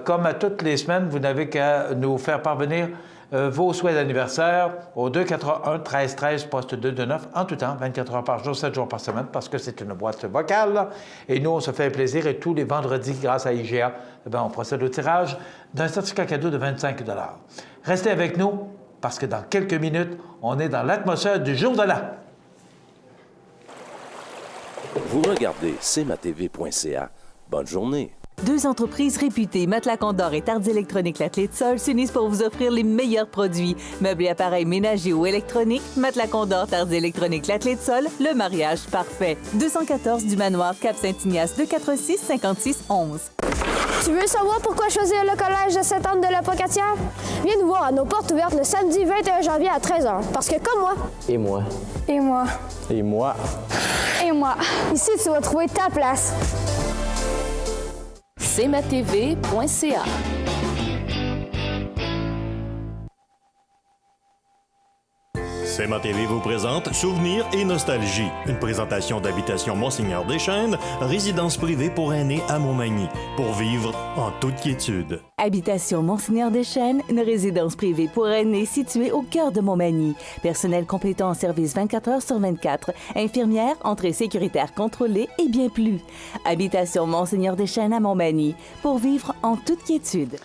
Comme à toutes les semaines, vous n'avez qu'à nous faire parvenir vos souhaits d'anniversaire au 281-1313, poste 229, en tout temps, 24 heures par jour, 7 jours par semaine, parce que c'est une boîte vocale. Et nous, on se fait plaisir. Et tous les vendredis, grâce à IGA, on procède au tirage d'un certificat cadeau de 25 $. Restez avec nous, parce que dans quelques minutes, on est dans l'atmosphère du jour de l'an. Vous regardez cmatv.ca. Bonne journée. Deux entreprises réputées, Matelas Condor et Tardes Électroniques La Clé de Sol, s'unissent pour vous offrir les meilleurs produits. Meubles et appareils ménagers ou électroniques, Matelas Condor, Tardes Électroniques La Clé de Sol, le mariage parfait. 214 du Manoir, Cap Saint-Ignace, 246-5611. Tu veux savoir pourquoi choisir le collège de Sainte-Anne de la Pocatière? Viens nous voir à nos portes ouvertes le samedi 21 janvier à 13h. Parce que comme moi... Et moi. Et moi. Et moi. Et moi. Ici, tu vas trouver ta place. cmatv.ca. CMA-TV vous présente Souvenirs et Nostalgie, une présentation d'Habitation Monseigneur Deschênes, résidence privée pour aînés à Montmagny, pour vivre en toute quiétude. Habitation Monseigneur Deschênes, une résidence privée pour aînés située au cœur de Montmagny. Personnel complétant en service 24 heures sur 24. Infirmière, entrée sécuritaire contrôlée et bien plus. Habitation Monseigneur Deschênes à Montmagny, pour vivre en toute quiétude.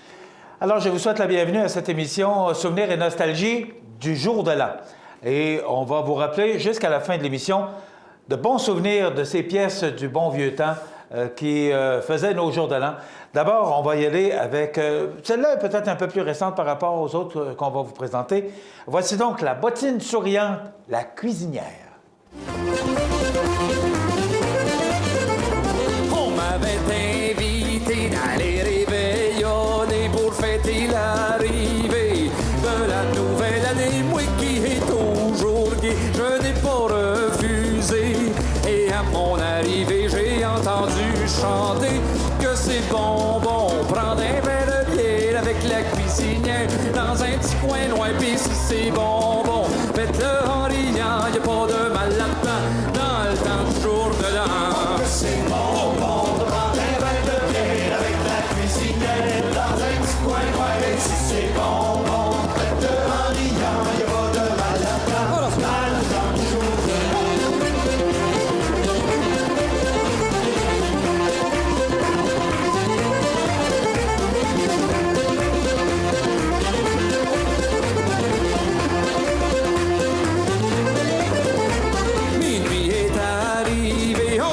Alors, je vous souhaite la bienvenue à cette émission Souvenirs et Nostalgie du jour de l'an. Et on va vous rappeler jusqu'à la fin de l'émission de bons souvenirs de ces pièces du bon vieux temps qui faisaient nos jours de l'an. D'abord, on va y aller avec... celle-là est peut-être un peu plus récente par rapport aux autres qu'on va vous présenter. Voici donc la bottine souriante, la cuisinière. On m'avait invité d'aller réveillonner pour fêter l'arrivée de la nouvelle année. Moi qui est toujours gai, je n'ai pas refusé. Et à mon arrivée, j'ai entendu chanter que c'est bonbon. Prendre un verre de bière avec la cuisinière dans un petit coin loin. Pis si c'est bonbon, faites-le en riant, y a pas de mal là-dedans dans le temps du jour de l'an. C'est bonbon de prendre un verre de bière avec la cuisinière dans un petit coin loin. Pis si c'est bonbon, faites-le en riant, y a pas de mal là-dedans dans le temps du jour de l'an.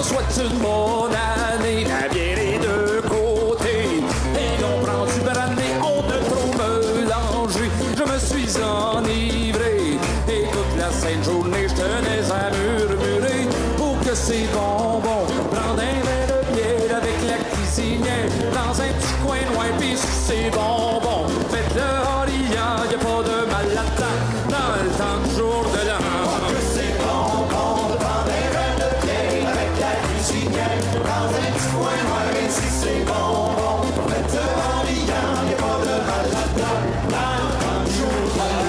Souhaite une bonne année, la bière est de côté. Et on prend du brandy, on ne trop mélanger. Je me suis enivré, et toute la sainte journée, je tenais à murmurer. Pour que c'est bonbon, prendre un verre de bière avec la cuisinière dans un petit coin loin. Pis si c'est bonbon, faites-le en riant, y a pas de mal là-dedans dans le temps du jour de l'an. Pour que c'est bonbon, prendre un verre de bière avec la cuisinière dans un petit coin loin. Et si c'est bonbon, faites-le en riant, y a pas de mal là-dedans dans le temps du jour de l'an.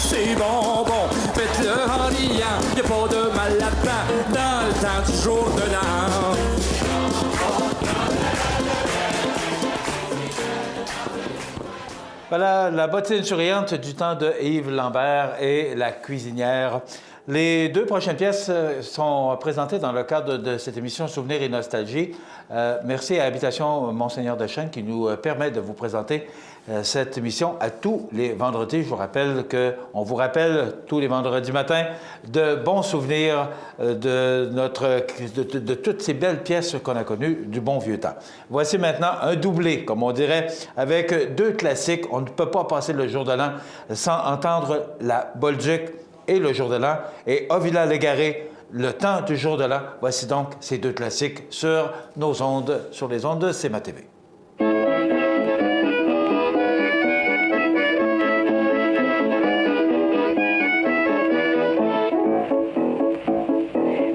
C'est bonbon, faites-le en riant, y a pas de mal là-dedans dans le temps du jour de l'an. Voilà la bottine souriante du temps de Yves Lambert et la cuisinière. Les deux prochaines pièces sont présentées dans le cadre de cette émission Souvenirs et Nostalgie. Merci à Habitation Monseigneur de Chêne qui nous permet de vous présenter cette émission à tous les vendredis. Je vous rappelle qu'on vous rappelle tous les vendredis matins de bons souvenirs de toutes ces belles pièces qu'on a connues du bon vieux temps. Voici maintenant un doublé, comme on dirait, avec deux classiques. On ne peut pas passer le jour de l'an sans entendre la Bolduc et le jour de l'an, et Ovila-Légaré, le temps du jour de l'an. Voici donc ces deux classiques sur nos ondes, sur les ondes de CMA-TV.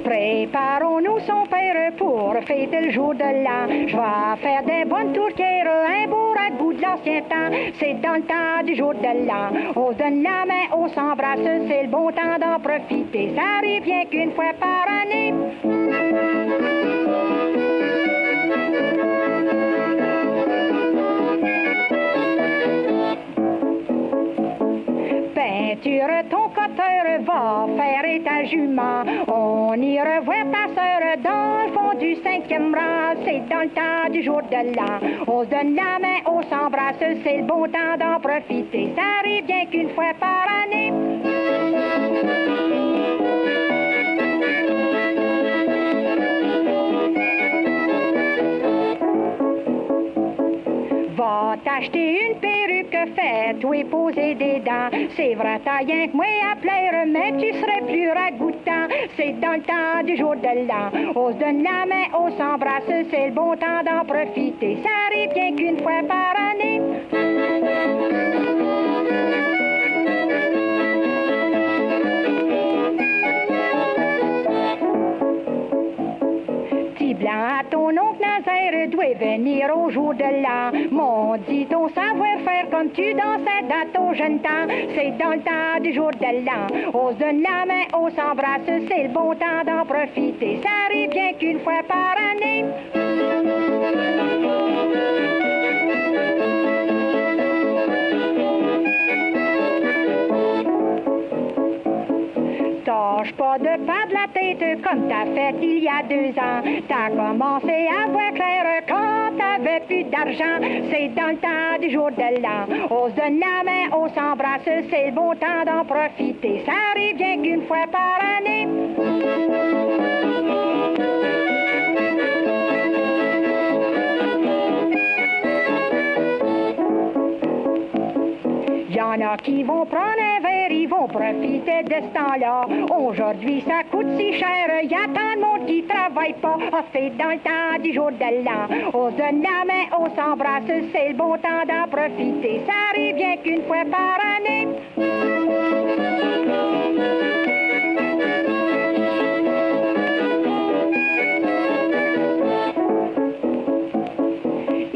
Préparons-nous son père pour fêter le jour de l'an. Je vais faire des bonnes tourtières, un beau ragoût de l'ancien temps. C'est dans le temps du jour de l'an. On se donne la main, on s'embrasse, c'est le bon temps d'en profiter. Ça arrive bien qu'une fois par année. Peinture ton coteur, va faire ta jument. On y revoit ta sœur dans le fond du 5e rang. C'est dans le temps du jour de l'an. On se donne la main, on s'embrasse, c'est le bon temps d'en profiter. Ça arrive bien qu'une fois par année. Va t'acheter une perruque, fais-toi poser des dents. C'est vrai, t'as rien que moi à plaire, mais tu serais plus ragoûtant. C'est dans le temps du jour de l'an. On se donne la main, on s'embrasse, c'est le bon temps d'en profiter. Ça arrive bien qu'une fois par année. Blanc à ton oncle Nazaire doit venir au jour de l'an. Mon dit ton savoir-faire comme tu dansais dans ton jeune temps. C'est dans le temps du jour de l'an. On se donne la main, on s'embrasse, c'est le bon temps d'en profiter. Ça arrive bien qu'une fois par année. Tâche pas de perdre la tête comme t'as fait il y a 2 ans. T'as commencé à voir clair quand t'avais plus d'argent. C'est dans le temps du jour de l'an. On se donne la main, on s'embrasse, c'est le bon temps d'en profiter. Ça arrive bien qu'une fois par année. Y'en a qui vont prendre un verre, ils vont profiter de ce temps-là. Aujourd'hui, ça coûte si cher, y a tant de monde qui travaille pas. Ah, c'est dans le temps du jour de l'an. On se donne la main, on s'embrasse, c'est le bon temps d'en profiter. Ça arrive bien qu'une fois par année.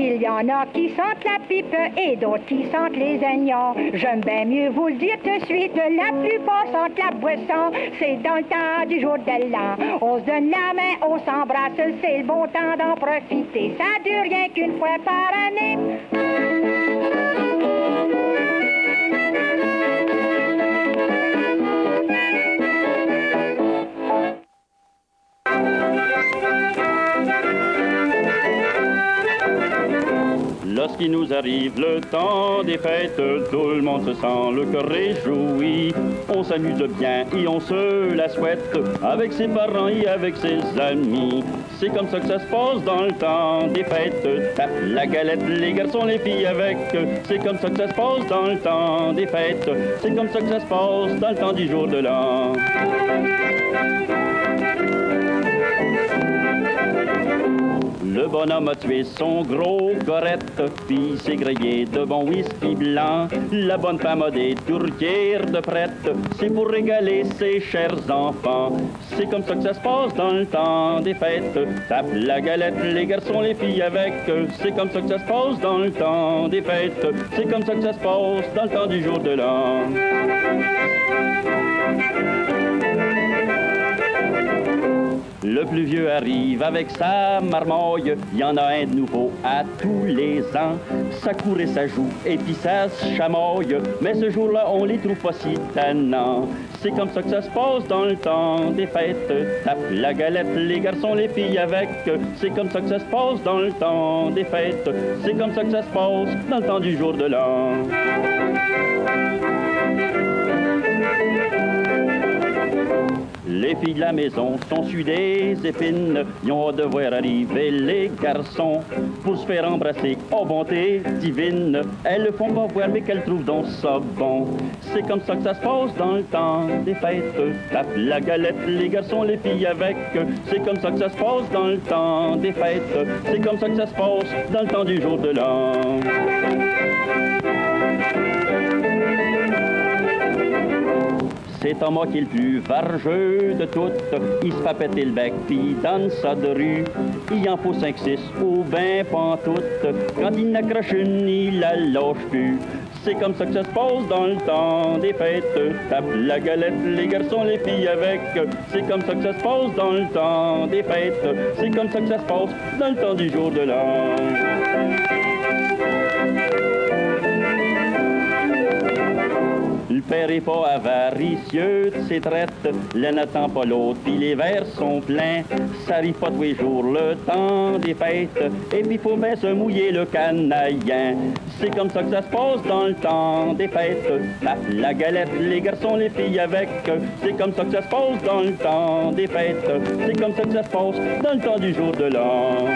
Il y en a qui sentent la pipe et d'autres qui sentent les oignons. J'aime bien mieux vous le dire tout de suite, la plupart sentent la boisson. C'est dans le temps du jour de l'an. On se donne la main, on s'embrasse, c'est le bon temps d'en profiter. Ça dure rien qu'une fois par année. Lorsqu'il nous arrive le temps des fêtes, tout le monde se sent le cœur réjoui. On s'amuse bien et on se la souhaite avec ses parents et avec ses amis. C'est comme ça que ça se passe dans le temps des fêtes. Tape la galette, les garçons, les filles avec. C'est comme ça que ça se passe dans le temps des fêtes. C'est comme ça que ça se passe dans le temps du jour de l'an. Le bonhomme a tué son gros gorette, puis s'est grillé de bon whisky blanc. La bonne femme a des tourtières de prête, c'est pour régaler ses chers enfants. C'est comme ça que ça se passe dans le temps des fêtes. Tape la galette, les garçons, les filles avec. C'est comme ça que ça se passe dans le temps des fêtes. C'est comme ça que ça se passe dans le temps du jour de l'an. Le Le plus vieux arrive avec sa marmoille, il y en a un de nouveau à tous les ans. Ça court et ça joue, et puis ça se chamoille, mais ce jour-là, on les trouve pas si tannants. C'est comme ça que ça se passe dans le temps des fêtes. Tape la galette, les garçons, les filles avec. C'est comme ça que ça se passe dans le temps des fêtes. C'est comme ça que ça se passe dans le temps du jour de l'an. Les filles de la maison sont sur des épines, ils ont hâte de voir arriver les garçons pour se faire embrasser en bonté divine. Elles le font pas voir mais qu'elles trouvent donc ça bon. C'est comme ça que ça se passe dans le temps des fêtes. Tape la galette, les garçons, les filles avec. C'est comme ça que ça se passe dans le temps des fêtes. C'est comme ça que ça se passe dans le temps du jour de l'an. C'est un mot qui est le plus vargeux de toutes. Il se fait péter le bec puis donne ça de rue. Il en faut 5-6 ou ben pantoute. Quand il n'accroche une, il la lâche plus. C'est comme ça que ça se passe dans le temps des fêtes. Tape la galette, les garçons, les filles avec. C'est comme ça que ça se passe dans le temps des fêtes. C'est comme ça que ça se passe dans le temps du jour de l'an. Le père est pas avaricieux de ses traites, l'un n'attend pas l'autre, puis les verres sont pleins. Ça arrive pas tous les jours le temps des fêtes, et puis faut bien se mouiller le canaillin. C'est comme ça que ça se passe dans le temps des fêtes. Tape la galette, les garçons, les filles avec. C'est comme ça que ça se passe dans le temps des fêtes. C'est comme ça que ça se passe dans le temps du jour de l'an.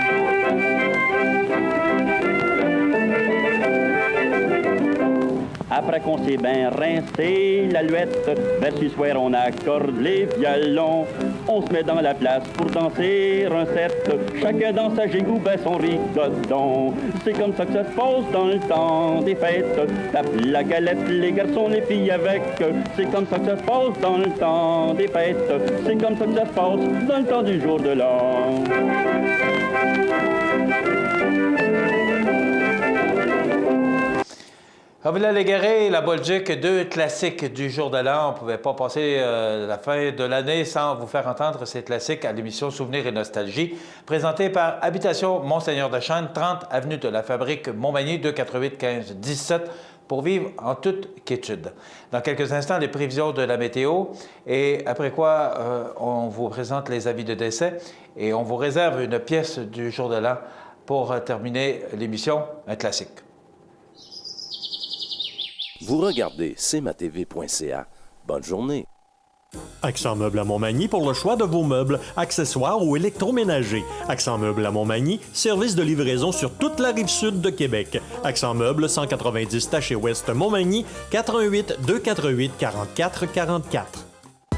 Après qu'on s'est bien rincé l'alouette, vers ce soir on accorde les violons. On se met dans la place pour danser un set. Chacun dans sa gigoue, ben son rigodon. C'est comme ça que ça se passe dans le temps des fêtes. Tape la galette, les garçons, les filles avec. C'est comme ça que ça se passe dans le temps des fêtes. C'est comme ça que ça se passe dans le temps du jour de l'an. Ravila Légaré, la Bolduc, deux classiques du jour de l'an. On ne pouvait pas passer la fin de l'année sans vous faire entendre ces classiques à l'émission Souvenirs et Nostalgie, présentée par Habitation Monseigneur-de-Chêne, 30 avenue de la Fabrique, Montmagny, 248-15-17, pour vivre en toute quiétude. Dans quelques instants, les prévisions de la météo, et après quoi, on vous présente les avis de décès, et on vous réserve une pièce du jour de l'an pour terminer l'émission, un classique. Vous regardez cmatv.ca. Bonne journée. Accent Meubles à Montmagny pour le choix de vos meubles, accessoires ou électroménagers. Accent Meubles à Montmagny, service de livraison sur toute la rive sud de Québec. Accent Meubles, 190 Taché-Ouest Montmagny, 418-248-4444.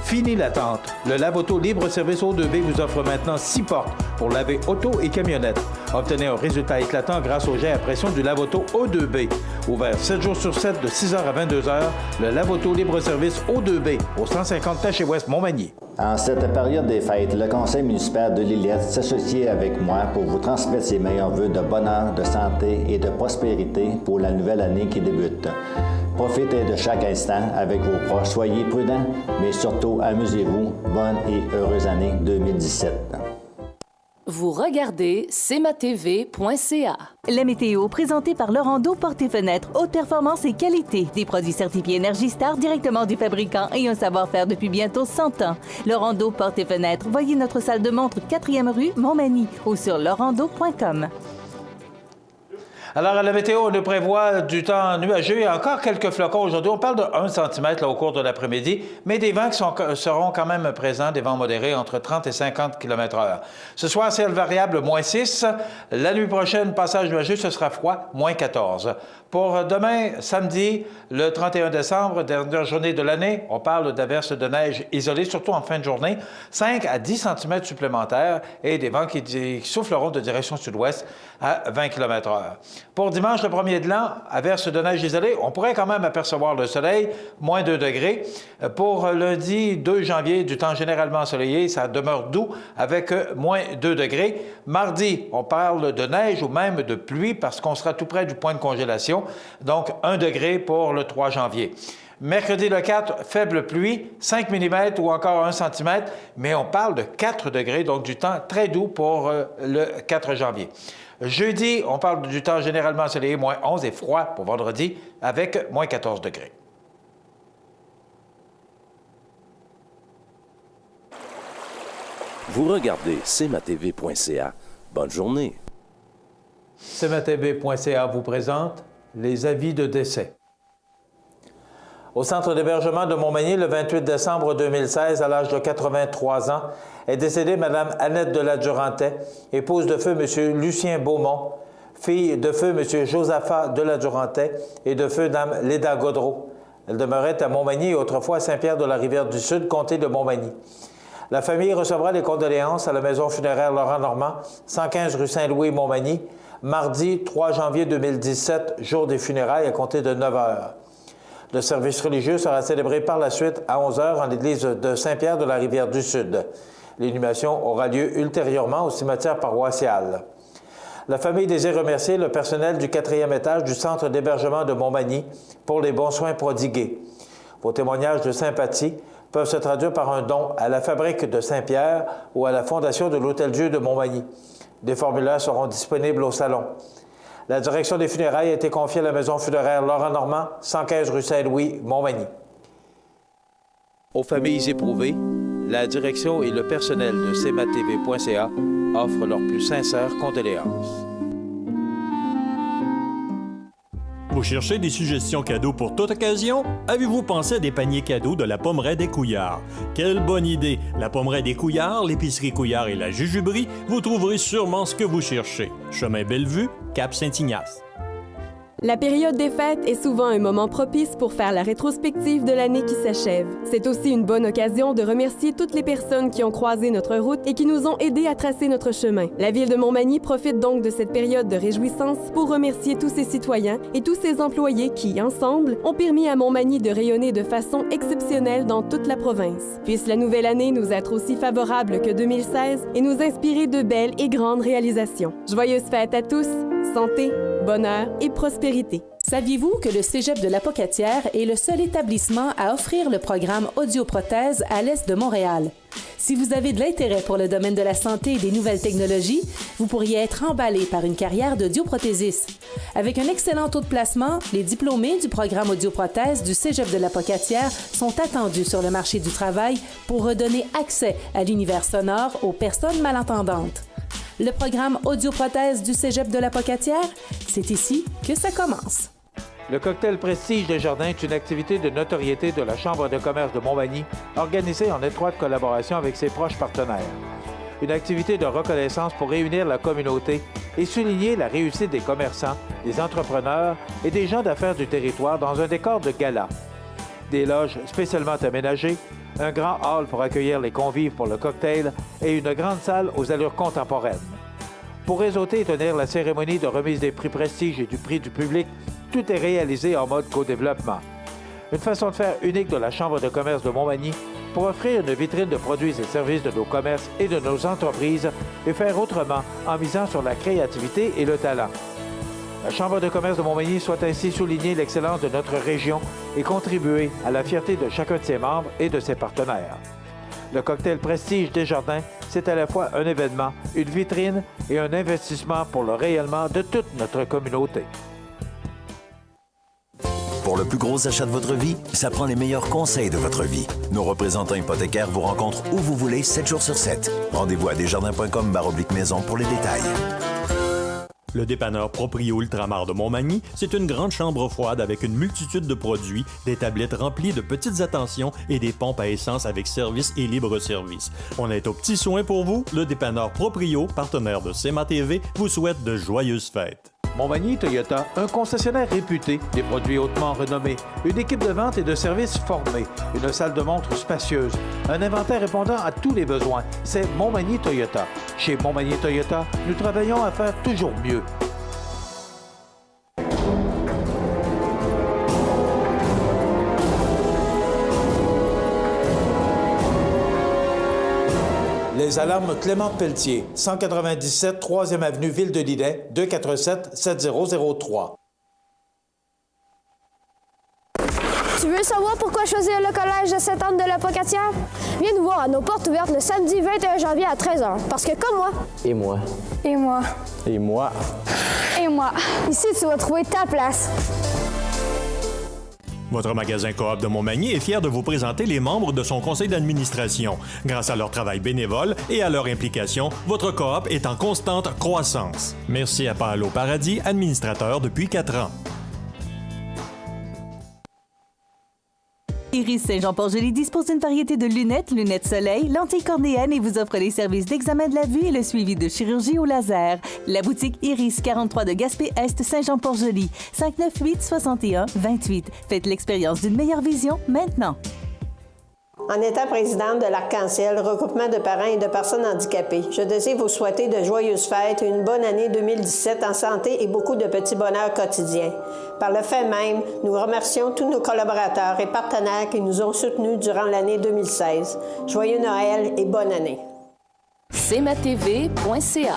Fini l'attente. Le Lave-Auto Libre-Service O2B vous offre maintenant 6 portes pour laver auto et camionnette. Obtenez un résultat éclatant grâce au jet à pression du Lave-Auto O2B. Ouvert 7 jours sur 7 de 6h à 22h, le Lave-Auto Libre-Service O2B au 150 Taché-Ouest Montmagny. En cette période des fêtes, le conseil municipal de Lillette s'associe avec moi pour vous transmettre ses meilleurs vœux de bonheur, de santé et de prospérité pour la nouvelle année qui débute. Profitez de chaque instant avec vos proches, soyez prudents, mais surtout amusez-vous. Bonne et heureuse année 2017. Vous regardez cmatv.ca. La météo, présentée par Lorando Portes et Fenêtres, haute performance et qualité. Des produits certifiés Énergie Star directement du fabricant et un savoir-faire depuis bientôt 100 ans. Lorando Portes et Fenêtres, voyez notre salle de montre 4e rue Montmagny ou sur lorando.com. Alors, à la météo, on nous prévoit du temps nuageux et encore quelques flocons aujourd'hui. On parle de 1 cm au cours de l'après-midi, mais des vents qui seront quand même présents, des vents modérés entre 30 et 50 km/h. Ce soir, ciel variable, -6. La nuit prochaine, passage nuageux, ce sera froid, -14. Pour demain, samedi, le 31 décembre, dernière journée de l'année, on parle d'averses de neige isolées, surtout en fin de journée, 5 à 10 cm supplémentaires et des vents qui souffleront de direction sud-ouest à 20 km/h. Pour dimanche, le 1er de l'an, averses de neige isolées, on pourrait quand même apercevoir le soleil, -2 degrés. Pour lundi 2 janvier, du temps généralement ensoleillé, ça demeure doux avec -2 degrés. Mardi, on parle de neige ou même de pluie parce qu'on sera tout près du point de congélation, donc 1 degré pour le 3 janvier. Mercredi le 4, faible pluie, 5 mm ou encore 1 cm, mais on parle de 4 degrés, donc du temps très doux pour le 4 janvier. Jeudi, on parle du temps généralement ensoleillé, moins 11 et froid pour vendredi, avec moins 14 degrés. Vous regardez cmatv.ca. Bonne journée. cmatv.ca vous présente les avis de décès. Au centre d'hébergement de Montmagny, le 28 décembre 2016, à l'âge de 83 ans, est décédée Mme Annette de la Durantais, épouse de feu M. Lucien Beaumont, fille de feu M. Josaphat de la Durantais et de feu Mme Léda Godreau. Elle demeurait à Montmagny et autrefois à Saint-Pierre-de-la-Rivière-du-Sud, comté de Montmagny. La famille recevra les condoléances à la maison funéraire Laurent Normand, 115 rue Saint-Louis, Montmagny, mardi 3 janvier 2017, jour des funérailles à compter de 9 heures. Le service religieux sera célébré par la suite à 11 heures en l'église de Saint-Pierre-de-la-Rivière-du-Sud. L'inhumation aura lieu ultérieurement au cimetière paroissial. La famille désire remercier le personnel du 4e étage du centre d'hébergement de Montmagny pour les bons soins prodigués. Vos témoignages de sympathie peuvent se traduire par un don à la Fabrique de Saint-Pierre ou à la Fondation de l'Hôtel-Dieu de Montmagny. Des formulaires seront disponibles au salon. La direction des funérailles a été confiée à la maison funéraire Laurent Normand, 115 rue Saint-Louis, Montmagny. Aux familles éprouvées, la direction et le personnel de cmatv.ca offrent leurs plus sincères condoléances. Vous cherchez des suggestions cadeaux pour toute occasion? Avez-vous pensé à des paniers cadeaux de la Pommeraie des Couillards? Quelle bonne idée! La Pommeraie des Couillards, l'épicerie Couillard et la Jujuberie, vous trouverez sûrement ce que vous cherchez. Chemin Bellevue, Cap Saint-Ignace. La période des fêtes est souvent un moment propice pour faire la rétrospective de l'année qui s'achève. C'est aussi une bonne occasion de remercier toutes les personnes qui ont croisé notre route et qui nous ont aidés à tracer notre chemin. La Ville de Montmagny profite donc de cette période de réjouissance pour remercier tous ses citoyens et tous ses employés qui, ensemble, ont permis à Montmagny de rayonner de façon exceptionnelle dans toute la province. Puisse la nouvelle année nous être aussi favorable que 2016 et nous inspirer de belles et grandes réalisations. Joyeuses fêtes à tous, santé, bonheur et prospérité. Saviez-vous que le Cégep de l'Apocatière est le seul établissement à offrir le programme Audioprothèse à l'Est de Montréal? Si vous avez de l'intérêt pour le domaine de la santé et des nouvelles technologies, vous pourriez être emballé par une carrière d'audioprothésiste. Avec un excellent taux de placement, les diplômés du programme Audioprothèse du Cégep de l'Apocatière sont attendus sur le marché du travail pour redonner accès à l'univers sonore aux personnes malentendantes. Le programme Audioprothèse du Cégep de l'Apocatière, c'est ici que ça commence. Le cocktail Prestige Desjardins est une activité de notoriété de la Chambre de commerce de Montmagny, organisée en étroite collaboration avec ses proches partenaires. Une activité de reconnaissance pour réunir la communauté et souligner la réussite des commerçants, des entrepreneurs et des gens d'affaires du territoire dans un décor de gala. Des loges spécialement aménagées, un grand hall pour accueillir les convives pour le cocktail et une grande salle aux allures contemporaines. Pour réseauter et tenir la cérémonie de remise des prix Prestige et du prix du public, tout est réalisé en mode co-développement. Une façon de faire unique de la Chambre de commerce de Montmagny pour offrir une vitrine de produits et services de nos commerces et de nos entreprises et faire autrement en misant sur la créativité et le talent. La Chambre de commerce de Montmagny souhaite ainsi souligner l'excellence de notre région et contribuer à la fierté de chacun de ses membres et de ses partenaires. Le cocktail Prestige Desjardins, c'est à la fois un événement, une vitrine et un investissement pour le rayonnement de toute notre communauté. Pour le plus gros achat de votre vie, ça prend les meilleurs conseils de votre vie. Nos représentants hypothécaires vous rencontrent où vous voulez, 7 jours sur 7. Rendez-vous à desjardins.com/maison pour les détails. Le dépanneur Proprio Ultramar de Montmagny, c'est une grande chambre froide avec une multitude de produits, des tablettes remplies de petites attentions et des pompes à essence avec service et libre-service. On est aux petits soins pour vous. Le dépanneur Proprio, partenaire de CMA-TV, vous souhaite de joyeuses fêtes. Montmagny Toyota, un concessionnaire réputé, des produits hautement renommés, une équipe de vente et de services formée, une salle de montre spacieuse, un inventaire répondant à tous les besoins. C'est Montmagny Toyota. Chez Montmagny Toyota, nous travaillons à faire toujours mieux. Les alarmes Clément Pelletier, 197 3e avenue Ville de Lillet, 247 7003. Tu veux savoir pourquoi choisir le collège de Sainte-Anne de la Pocatière? Viens nous voir à nos portes ouvertes le samedi 21 janvier à 13h. Parce que comme moi... Et moi. Et moi. Et moi. Et moi. Ici, tu vas trouver ta place. Votre magasin Coop de Montmagny est fier de vous présenter les membres de son conseil d'administration. Grâce à leur travail bénévole et à leur implication, votre coop est en constante croissance. Merci à Paolo Paradis, administrateur depuis 4 ans. Iris Saint-Jean-Port-Joli dispose d'une variété de lunettes, lunettes soleil, lentilles cornéennes et vous offre les services d'examen de la vue et le suivi de chirurgie au laser. La boutique Iris 43 de Gaspé-Est Saint-Jean-Port-Joli, 598-61-28. Faites l'expérience d'une meilleure vision maintenant. En étant présidente de l'Arc-en-Ciel, regroupement de parents et de personnes handicapées, je désire vous souhaiter de joyeuses fêtes, une bonne année 2017 en santé et beaucoup de petits bonheurs quotidiens. Par le fait même, nous remercions tous nos collaborateurs et partenaires qui nous ont soutenus durant l'année 2016. Joyeux Noël et bonne année. cmatv.ca.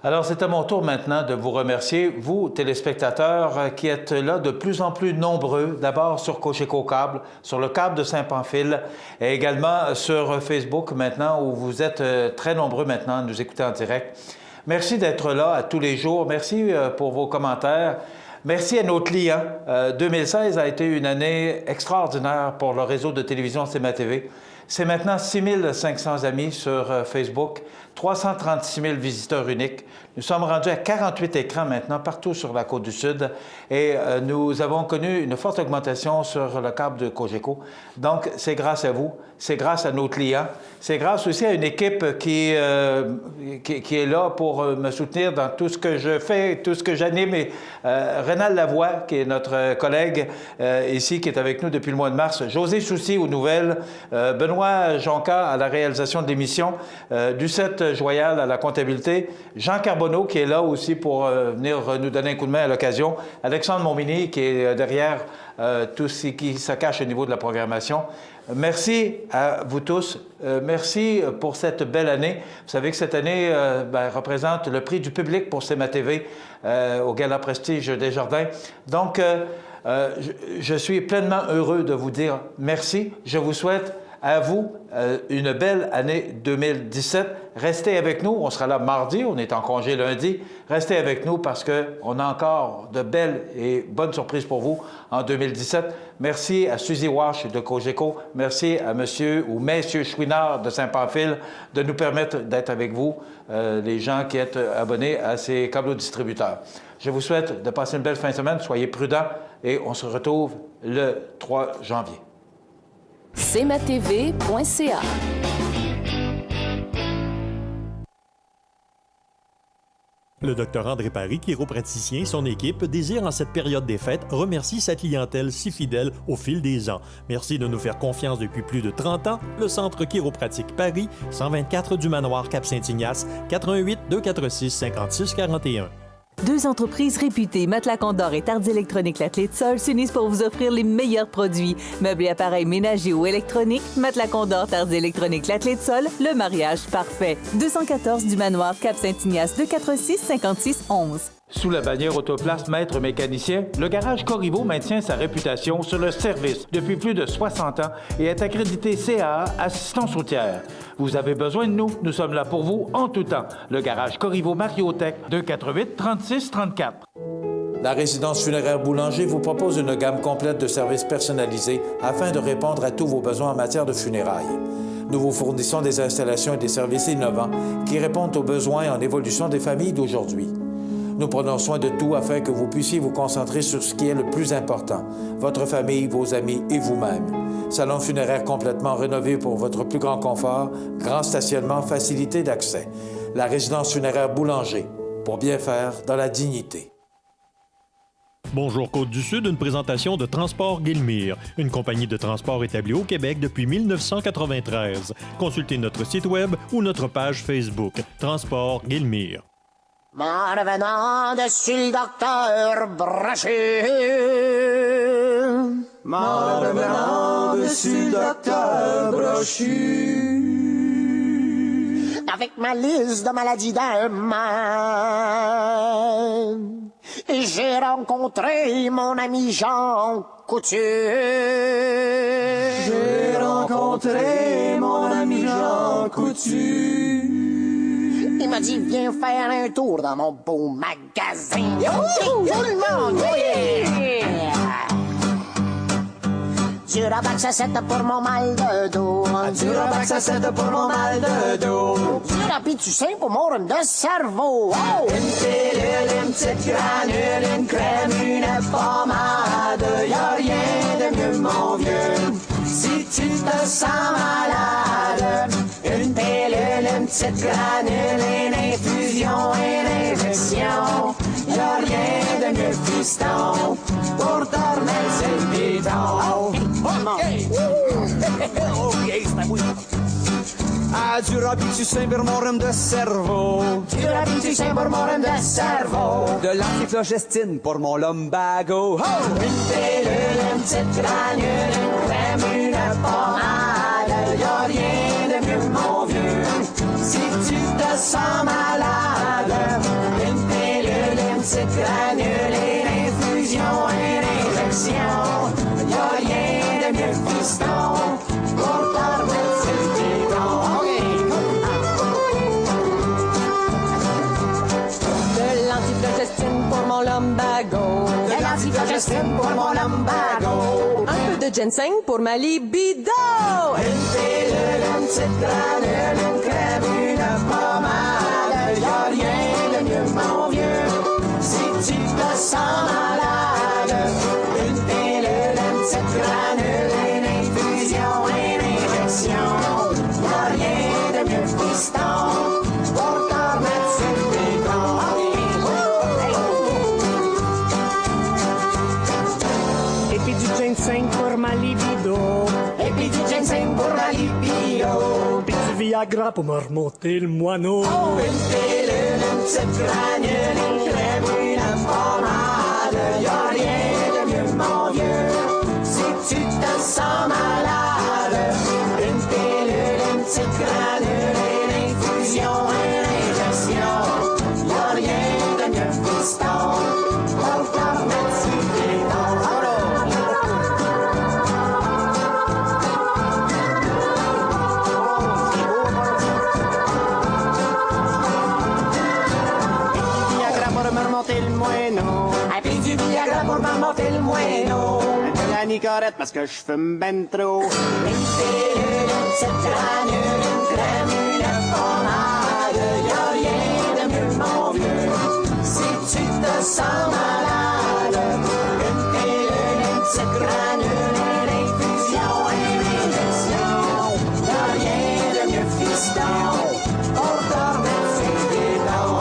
Alors, c'est à mon tour maintenant de vous remercier, vous, téléspectateurs, qui êtes là de plus en plus nombreux, d'abord sur Cogeco Câble, sur le câble de Saint-Pamphile, et également sur Facebook maintenant, où vous êtes très nombreux maintenant à nous écouter en direct. Merci d'être là à tous les jours. Merci pour vos commentaires. Merci à nos clients. 2016 a été une année extraordinaire pour le réseau de télévision CMA-TV. C'est maintenant 6500 amis sur Facebook, 336 000 visiteurs uniques. Nous sommes rendus à 48 écrans maintenant partout sur la Côte-du-Sud et nous avons connu une forte augmentation sur le câble de Cogeco. Donc, c'est grâce à vous, c'est grâce à nos clients, c'est grâce aussi à une équipe qui est là pour me soutenir dans tout ce que je fais, tout ce que j'anime. Et Rénal Lavoie, qui est notre collègue ici, qui est avec nous depuis le mois de mars, José Soucy aux nouvelles, Benoît Jonca à la réalisation de l'émission, Lucette Joyal à la comptabilité, Jean Carbonneau qui est là aussi pour venir nous donner un coup de main à l'occasion, Alexandre Montmini qui est derrière tout ce qui se cache au niveau de la programmation. Merci à vous tous. Merci pour cette belle année. Vous savez que cette année représente le prix du public pour CMA-TV au Gala Prestige des Jardins. Donc, je suis pleinement heureux de vous dire merci. Je vous souhaite à vous une belle année 2017. Restez avec nous. On sera là mardi. On est en congé lundi. Restez avec nous parce qu'on a encore de belles et bonnes surprises pour vous en 2017. Merci à Suzy Wash de Cogeco. Merci à monsieur ou messieurs Chouinard de Saint-Pamphile de nous permettre d'être avec vous, les gens qui êtes abonnés à ces câbles distributeurs. Je vous souhaite de passer une belle fin de semaine. Soyez prudents et on se retrouve le 3 janvier. cmatv.ca. Le Dr André Paris, chiropraticien, et son équipe désirent en cette période des fêtes remercier sa clientèle si fidèle au fil des ans. Merci de nous faire confiance depuis plus de 30 ans. Le Centre chiropratique Paris, 124 du Manoir Cap-Saint-Ignace, 88 246 56 41. Deux entreprises réputées, Matelas Condor et Tardy Électronique L'Atelier de Sol, s'unissent pour vous offrir les meilleurs produits. Meubles et appareils ménagers ou électroniques, Matelas Condor, Tardy Électronique L'Atelier de Sol, le mariage parfait. 214 du Manoir Cap-Saint-Ignace, 246 56 11. Sous la bannière Autoplace Maître Mécanicien, le garage Corriveau maintient sa réputation sur le service depuis plus de 60 ans et est accrédité CAA Assistance routière. Vous avez besoin de nous, nous sommes là pour vous en tout temps. Le garage Corriveau Mariotech, 248 36 34. La résidence funéraire Boulanger vous propose une gamme complète de services personnalisés afin de répondre à tous vos besoins en matière de funérailles. Nous vous fournissons des installations et des services innovants qui répondent aux besoins en évolution des familles d'aujourd'hui. Nous prenons soin de tout afin que vous puissiez vous concentrer sur ce qui est le plus important, votre famille, vos amis et vous-même. Salon funéraire complètement rénové pour votre plus grand confort, grand stationnement, facilité d'accès. La résidence funéraire Boulanger, pour bien faire dans la dignité. Bonjour Côte-du-Sud, une présentation de Transport Guillemire, une compagnie de transport établie au Québec depuis 1993. Consultez notre site web ou notre page Facebook, Transport Guillemire. M'en revenant dessus le docteur Brochu. M'en revenant dessus le docteur Brochu. avec ma liste de maladies d'Allemagne. J'ai rencontré mon ami Jean Coutu. J'ai rencontré mon ami Jean Coutu. Il m'a dit, viens faire un tour dans mon beau magasin. Tout le monde, yeah! Du Rabax à 7 pour mon mal de dos. Du Rabax à 7 pour mon mal de dos. Du Rapiducin pour mon rhume de cerveau. Oh! Une pilule, une petite granule, une crème, une pommade. Y'a rien de mieux, mon vieux, si tu te sens malade. Une pilule, une petite granule, une infusion, une injection. Y'a rien de mieux, fiston, pour te remettre sur le bidon. Ah, du Robitussin pour mon rhume de cerveau. Du Robitussin pour mon rhume de cerveau. De l'antiflogestine pour mon lumbago. Oh! Une pilule, une petite granule, une crème, une pommade. Y'a rien de mieux, mon vieux, si tu te sens malade. Une pilule, une petite granule, une infusion, une injection. Y'a rien de mieux, fiston, pour te remettre sur le bidon. De l'antiflogestine pour mon lumbago. De l'antiflogestine pour mon lumbago. Un peu de ginseng pour ma libido. Une pilule, une petite granule, une crème, une pommade. Y'a rien de mieux, mon vieux, si tu te sens malade. Une pilule, une petite granule, une infusion, une injection. Y'a rien de mieux, fiston, pour te remettre sur le bidon. Et puis du ginseng pour ma libido. Et puis du ginseng pour ma libido. Puis du Viagra pour me remonter le moineau. Oh, une pilule, une petite granule, une crème, une pommade. Y'a rien de mieux, mon vieux, si tu te sens malade. Une pilule, une petite granule, une infusion, une injection. Y'a rien de mieux, fiston, pour te remettre sur le bidon. Et puis du Viagra pour me remonter le moineau. De la nicorette parce que je fume ben trop. Une pilule, une petite granule, une crème, une pommade. Y'a rien de mieux, mon vieux, si tu te sens malade. Une pilule, une petite granule, une infusion, une injection. Y'a rien de mieux, fiston, pour te remettre sur le bidon.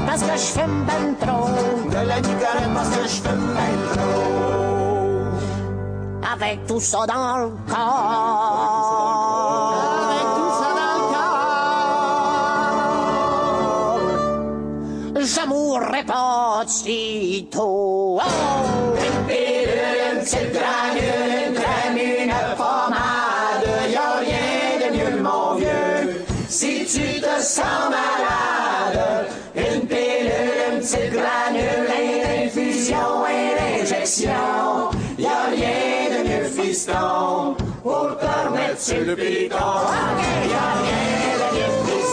Parce que je fume ben trop. De la nicorette parce que je fume ben trop. Avec tout ça dans le corps. Avec tout ça dans le corps. J'amourrais pas de sitôt. Oh! Une pilule, une petite granule, une crème, une pommade. Y'a rien de mieux, mon vieux, si tu te sens malade. Une pilule, une petite granule, une infusion, une injection. Y'a rien de mieux, fiston, pour te remettre sur le bidon. Y'a rien de mieux, fiston.